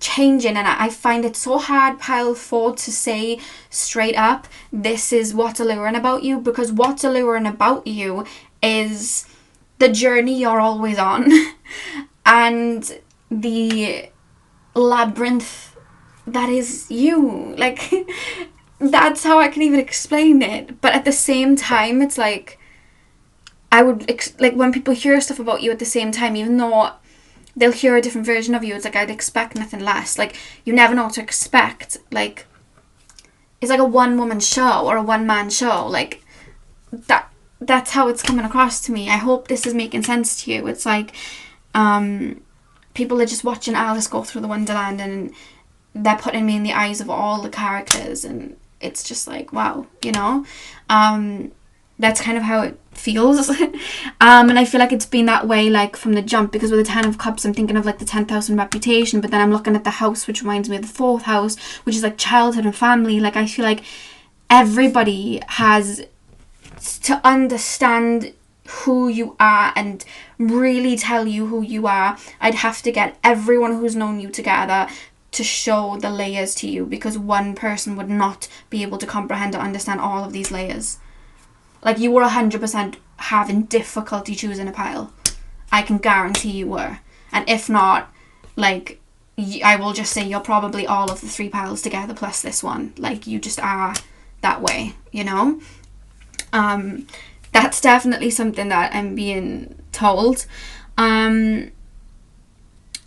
changing, and I find it so hard, pile 4, to say straight up, this is what's alluring about you, because what's alluring about you is the journey you're always on and the labyrinth that is you. Like, that's how I can even explain it. But at the same time, it's like, I would like when people hear stuff about you at the same time, even though they'll hear a different version of you, it's like I'd expect nothing less. Like, you never know what to expect. Like, it's like a one-woman show or a one-man show. Like, that's how it's coming across to me. I hope this is making sense to you. It's like people are just watching Alice go through the Wonderland, and they're putting me in the eyes of all the characters, and it's just like, wow, you know. That's kind of how it feels. And I feel like it's been that way, like, from the jump, because with the 10 of Cups, I'm thinking of, like, the 10,000 reputation, but then I'm looking at the house, which reminds me of the 4th house, which is, like, childhood and family. Like, I feel like everybody has to understand who you are and really tell you who you are. I'd have to get everyone who's known you together to show the layers to you, because one person would not be able to comprehend or understand all of these layers. Like, you were 100% having difficulty choosing a pile. I can guarantee you were. And if not, like, I will just say you're probably all of the 3 piles together plus this one. Like, you just are that way, you know? That's definitely something that I'm being told. And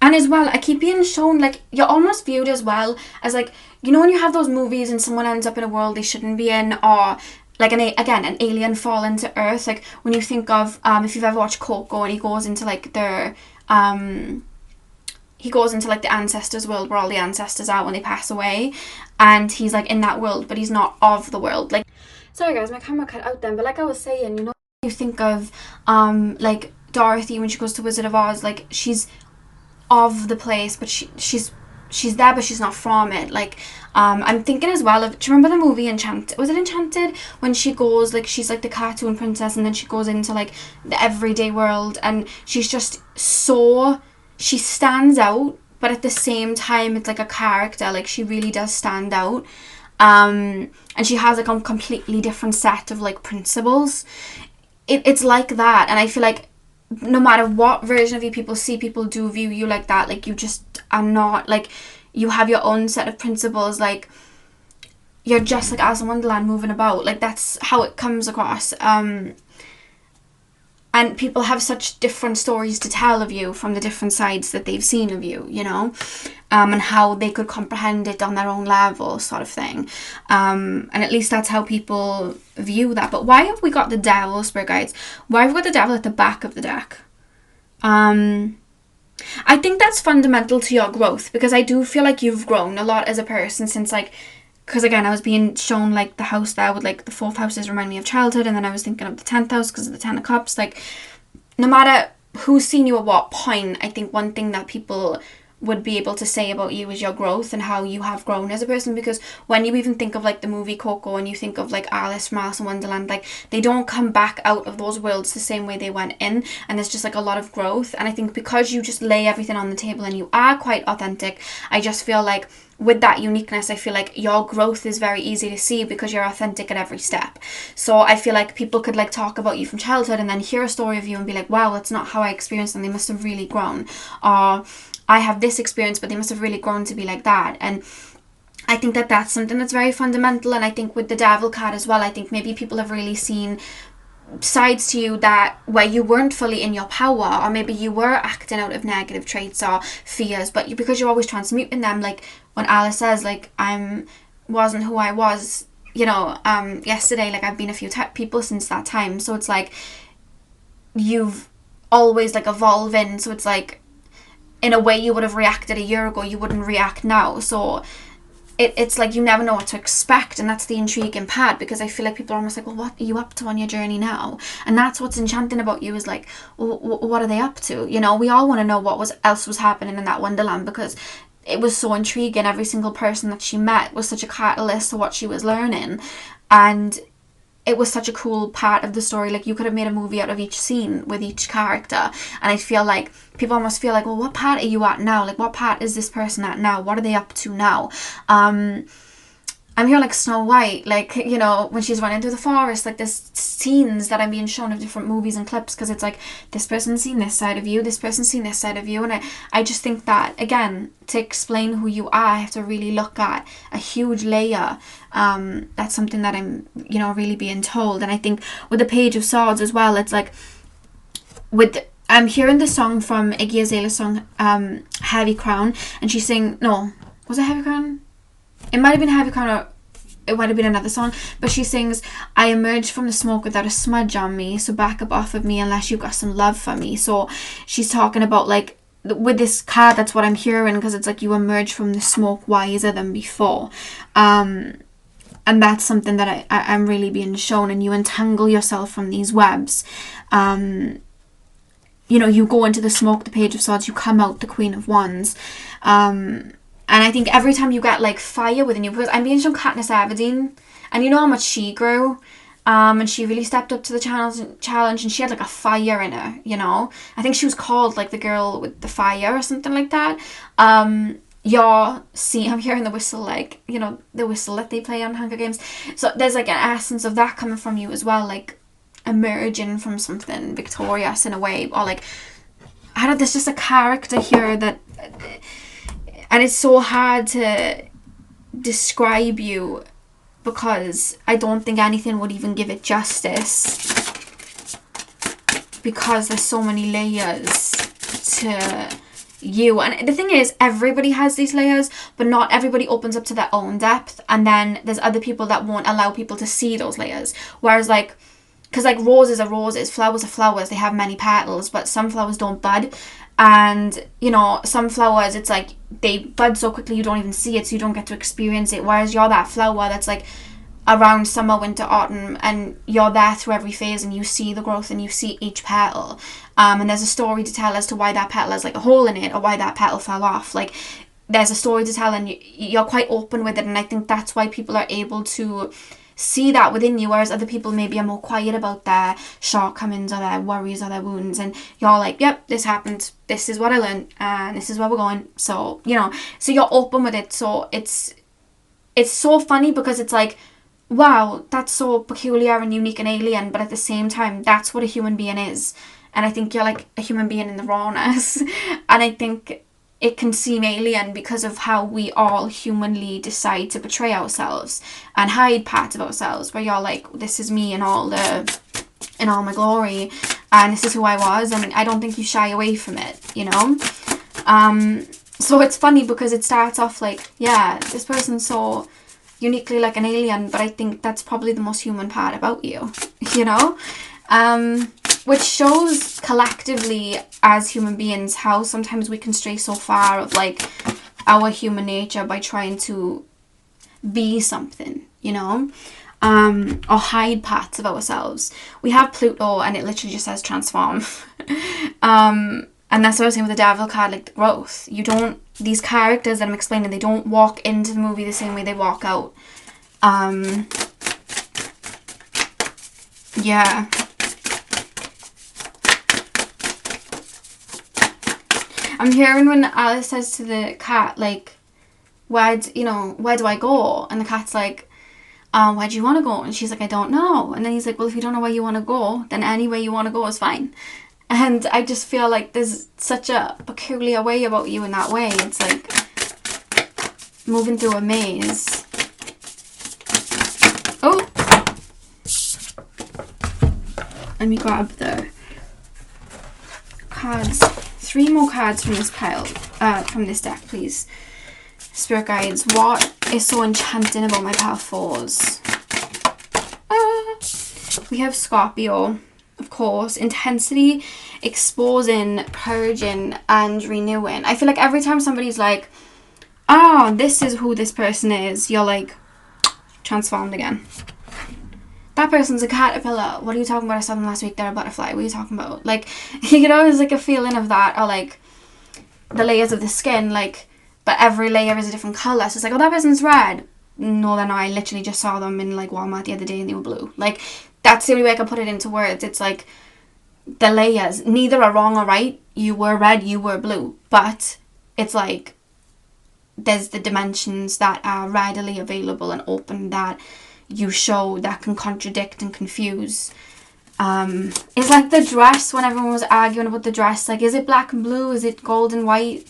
as well, I keep being shown, like, you're almost viewed as well as, like, you know when you have those movies and someone ends up in a world they shouldn't be in, or like an alien falling to Earth. Like, when you think of if you've ever watched Coco, and he goes into like the ancestors world where all the ancestors are when they pass away, and he's like in that world but he's not of the world. Like, sorry guys, my camera cut out then, but like I was saying, you know, you think of like Dorothy when she goes to Wizard of Oz, like, she's of the place but she's there but she's not from it. Like, I'm thinking as well of, do you remember the movie Enchanted? Was it Enchanted? When she goes, like, she's like the cartoon princess and then she goes into like the everyday world, and she's just so, she stands out, but at the same time it's like a character. Like, she really does stand out. And she has like a completely different set of like principles. It's like that, and I feel like no matter what version of you people see, people do view you like that. Like, you just are not, like, you have your own set of principles. Like, you're just like Alice in Wonderland moving about. Like, that's how it comes across. And people have such different stories to tell of you from the different sides that they've seen of you, you know, and how they could comprehend it on their own level, sort of thing. And at least that's how people view that. But why have we got the devil, spirit guides? Why have we got the devil at the back of the deck? I think that's fundamental to your growth, because I do feel like you've grown a lot as a person since, like, because again, I was being shown like the house there with like the 4th houses remind me of childhood, and then I was thinking of the 10th house because of the 10 of cups. Like, no matter who's seen you at what point, I think one thing that people would be able to say about you is your growth and how you have grown as a person. Because when you even think of like the movie Coco and you think of like Alice from Alice in Wonderland, like, they don't come back out of those worlds the same way they went in, and there's just like a lot of growth. And I think because you just lay everything on the table and you are quite authentic, I just feel like with that uniqueness, I feel like your growth is very easy to see because you're authentic at every step. So I feel like people could like talk about you from childhood and then hear a story of you and be like, wow, that's not how I experienced them, they must have really grown. Or I have this experience but they must have really grown to be like that. And I think that that's something that's very fundamental. And I think with the devil card as well, I think maybe people have really seen sides to you that where you weren't fully in your power, or maybe you were acting out of negative traits or fears, but because you're always transmuting them. Like when Alice says, like, wasn't who I was, you know, yesterday, like, I've been a few people since that time. So it's like you've always like evolving. So it's like in a way you would have reacted a year ago, you wouldn't react now. So it's like you never know what to expect, and that's the intriguing part, because I feel like people are almost like, well, what are you up to on your journey now? And that's what's enchanting about you, is like, well, what are they up to? You know, we all want to know what else was happening in that Wonderland, because it was so intriguing. Every single person that she met was such a catalyst to what she was learning, and it was such a cool part of the story. Like, you could have made a movie out of each scene with each character, and I feel like people almost feel like, well, what part are you at now? Like, what part is this person at now? What are they up to now? I'm here like Snow White, like, you know, when she's running through the forest, like, there's scenes that I'm being shown of different movies and clips, because it's like, this person's seen this side of you, this person's seen this side of you. And I just think that, again, to explain who you are, I have to really look at a huge layer. That's something that I'm, you know, really being told. And I think with the Page of Swords as well, it's like, I'm hearing the song from Iggy Azalea's song, Heavy Crown, and she's singing, no, was it Heavy Crown? It might have been Heavy Crown, or it might have been another song, but she sings, I emerged from the smoke without a smudge on me, so back up off of me unless you've got some love for me. So she's talking about, like, with this card, that's what I'm hearing, because it's like you emerge from the smoke wiser than before. And that's something that I'm really being shown, and you untangle yourself from these webs. You know, you go into the smoke, the Page of Swords, you come out the Queen of Wands. And I think every time you get like fire within you, because I'm being shown Katniss Everdeen, and you know how much she grew, and she really stepped up to the challenge, and she had like a fire in her, you know. I think she was called like the girl with the fire or something like that. I'm hearing the whistle, like, you know, the whistle that they play on Hunger Games. So there's like an essence of that coming from you as well. Like, emerging from something victorious in a way, or like, I don't know, there's just a character here that, and it's so hard to describe you because I don't think anything would even give it justice, because there's so many layers to you. And the thing is, everybody has these layers, but not everybody opens up to their own depth, and then there's other people that won't allow people to see those layers. Whereas like, because like roses are roses, flowers are flowers, they have many petals, but some flowers don't bud. And you know, some flowers, it's like they bud so quickly you don't even see it, so you don't get to experience it. Whereas you're that flower that's like around summer, winter, autumn, and you're there through every phase, and you see the growth and you see each petal, and there's a story to tell as to why that petal has like a hole in it, or why that petal fell off. Like, there's a story to tell, and you're quite open with it, and I think that's why people are able to see that within you, whereas other people maybe are more quiet about their shortcomings or their worries or their wounds, and you're like, yep, this happened, this is what I learned, and this is where we're going. So, you know, so you're open with it. So it's so funny, because it's like, wow, that's so peculiar and unique and alien, but at the same time, that's what a human being is. And I think you're like a human being in the rawness. And I think it can seem alien because of how we all humanly decide to portray ourselves and hide parts of ourselves, where you're like, this is me in all my glory, and this is who I was, and I don't think you shy away from it, you know? So it's funny, because it starts off like, yeah, this person's so uniquely like an alien, but I think that's probably the most human part about you, you know? Which shows collectively as human beings how sometimes we can stray so far of like our human nature by trying to be something, you know, or hide parts of ourselves. We have Pluto, and it literally just says transform. And that's what I was saying with the Devil card, like the growth. These characters that I'm explaining, they don't walk into the movie the same way they walk out. Yeah. I'm hearing when Alice says to the cat, like, where do I go? And the cat's like, where do you want to go? And she's like, I don't know. And then he's like, well, if you don't know where you want to go, then any way you want to go is fine. And I just feel like there's such a peculiar way about you in that way. It's like moving through a maze. Oh! Let me grab the cards. 3 more cards from this pile, from this deck, please. Spirit guides, what is so enchanting about my pile 4s? We have Scorpio, of course. Intensity, exposing, purging, and renewing. I feel like every time somebody's like, oh, this is who this person is, you're like, transformed again. That person's a caterpillar. What are you talking about? I saw them last week. They're a butterfly. What are you talking about? Like, you know, there's like a feeling of that. Or like the layers of the skin, like, but every layer is a different colour. So it's like, oh, that person's red. No, they're not. I literally just saw them in like Walmart the other day and they were blue. Like, that's the only way I can put it into words. It's like the layers. Neither are wrong or right. You were red, you were blue. But it's like there's the dimensions that are readily available and open that you show that can contradict and confuse. It's like the dress, when everyone was arguing about the dress, like, is it black and blue, is it gold and white,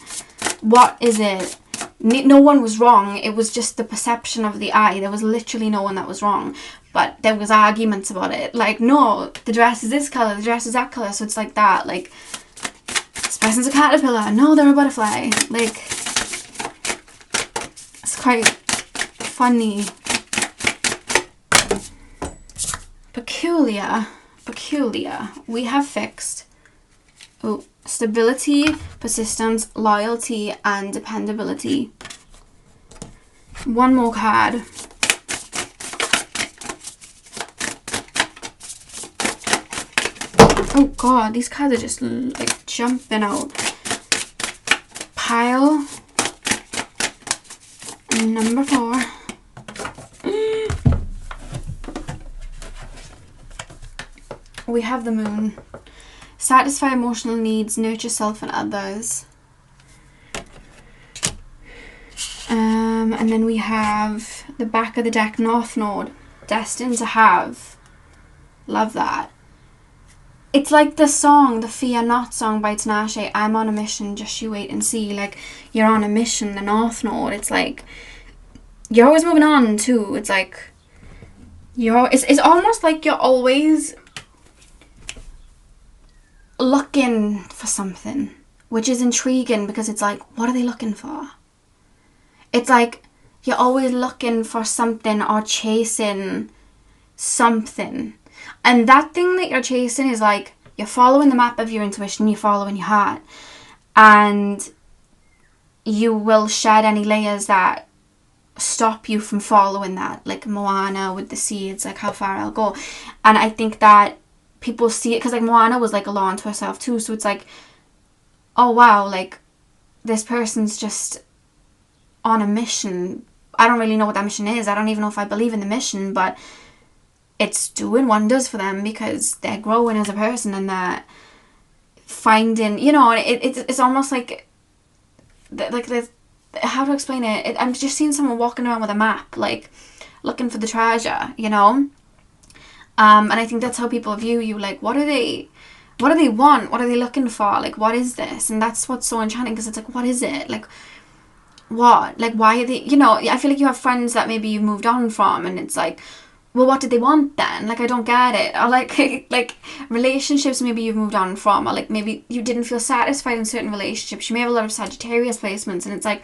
what is it? No one was wrong, it was just the perception of the eye. There was literally no one that was wrong, but there was arguments about it, like, no, the dress is this colour, the dress is that colour. So it's like that, like, this person's a caterpillar, no, they're a butterfly. Like, it's quite funny. Peculiar. We have fixed. Oh, stability, persistence, loyalty, and dependability. One more card. Oh god, these cards are just like jumping out. Pile number 4. We have the moon. Satisfy emotional needs, nurture self and others. And then we have the back of the deck, North Node. Destined to have. Love that. it's like the song, the Fear Not song by Tinashe, I'm on a mission, just you wait and see. Like, you're on a mission, the North Node. It's like, you're always moving on too. It's like, it's almost like you're always looking for something, which is intriguing because it's like, what are they looking for? It's like, you're always looking for something or chasing something. And that thing that you're chasing is like, you're following the map of your intuition, you're following your heart. And you will shed any layers that stop you from following that. Like Moana with the seeds, like how far I'll go. And I think that people see it, because like Moana was like a law unto herself too. So it's like, oh wow, like this person's just on a mission. I don't really know what that mission is. I don't even know if I believe in the mission, but it's doing wonders for them because they're growing as a person and they're finding, you know, it's almost like the how to explain it? I'm just seeing someone walking around with a map, like looking for the treasure, you know. And I think that's how people view you. Like, what do they want? What are they looking for? Like, what is this? And that's what's so enchanting, because it's like, what is it? Like, what? Like, why are they, you know, I feel like you have friends that maybe you've moved on from, and it's like, well, what did they want then? Like, I don't get it. Or like relationships maybe you've moved on from, or like maybe you didn't feel satisfied in certain relationships. You may have a lot of Sagittarius placements, and it's like,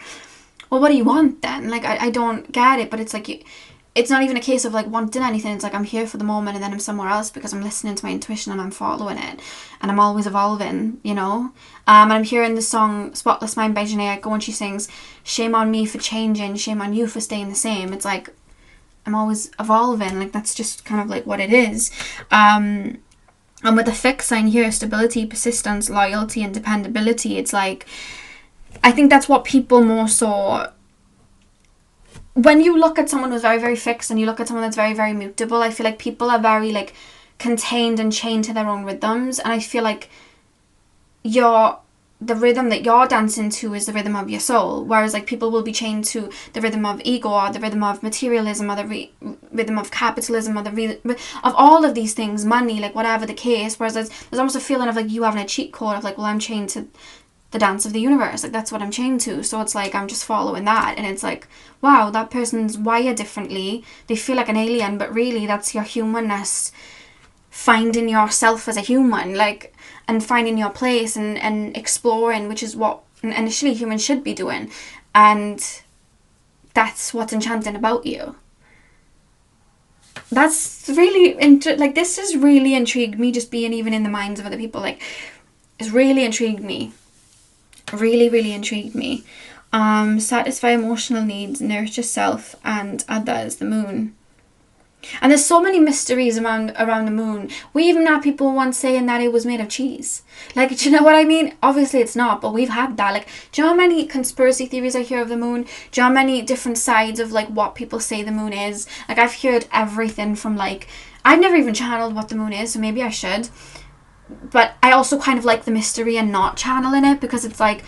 well, what do you want then? Like, I don't get it. But it's like, it's not even a case of like wanting anything. It's like, I'm here for the moment and then I'm somewhere else because I'm listening to my intuition and I'm following it, and I'm always evolving, you know. And I'm hearing the song Spotless Mind by Janae Aiko, and she sings, shame on me for changing, shame on you for staying the same. It's like, I'm always evolving. Like, that's just kind of like what it is. And with the fixed sign here, stability, persistence, loyalty, and dependability, it's like, I think that's what people more so, when you look at someone who's very, very fixed and you look at someone that's very, very mutable, I feel like people are very like contained and chained to their own rhythms. And I feel like the rhythm that you're dancing to is the rhythm of your soul, whereas like people will be chained to the rhythm of ego, or the rhythm of materialism, or the rhythm of capitalism, or of all of these things, money, like whatever the case. Whereas there's almost a feeling of like you having a cheat code of like, well, I'm chained to the dance of the universe, like that's what I'm chained to, so it's like I'm just following that. And it's like, wow, that person's wired differently, they feel like an alien, but really that's your humanness, finding yourself as a human, like, and finding your place and exploring, which is what initially humans should be doing. And that's what's enchanting about you. That's really like, this has really intrigued me, just being even in the minds of other people. Like, it's really intrigued me, really intrigued me. Satisfy emotional needs, nurture self and others, the moon. And there's so many mysteries around the moon. We even had people once saying that it was made of cheese. Like, do you know what I mean? Obviously it's not, but we've had that. Like, do you know how many conspiracy theories I hear of the moon? Do you know how many different sides of like what people say the moon is? Like, I've heard everything from like, I've never even channeled what the moon is, so maybe I should. But I also kind of like the mystery and not channeling it, because it's like,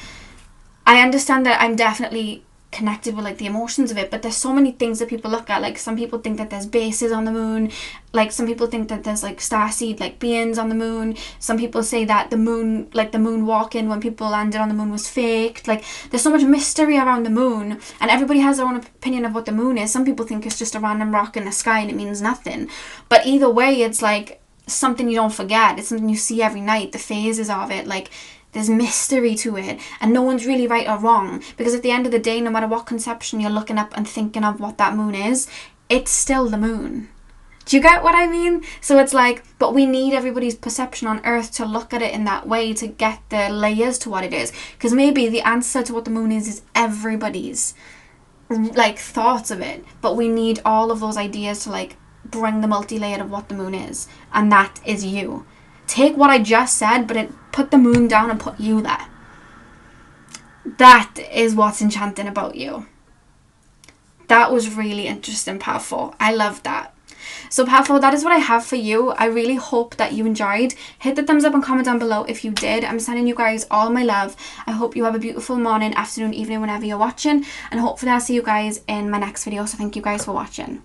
I understand that I'm definitely connected with like the emotions of it, but there's so many things that people look at. Like, some people think that there's bases on the moon, like some people think that there's like starseed like beings on the moon. Some people say that the moon, like the moon walking when people landed on the moon, was faked. Like, there's so much mystery around the moon, and everybody has their own opinion of what the moon is. Some people think it's just a random rock in the sky and it means nothing, but either way, it's like something you don't forget. It's something you see every night, the phases of it. Like, there's mystery to it, and no one's really right or wrong, because at the end of the day, no matter what conception you're looking up and thinking of what that moon is, it's still the moon. Do you get what I mean? So it's like, but we need everybody's perception on Earth to look at it in that way, to get the layers to what it is. Because maybe the answer to what the moon is everybody's like thoughts of it, but we need all of those ideas to like bring the multi-layered of what the moon is, and that is you. Take what I just said, but put the moon down and put you there. That is what's enchanting about you. That was really interesting, powerful. I love that. So powerful, that is what I have for you. I really hope that you enjoyed. Hit the thumbs up and comment down below if you did. I'm sending you guys all my love. I hope you have a beautiful morning, afternoon, evening, whenever you're watching, and hopefully I'll see you guys in my next video. So thank you guys for watching.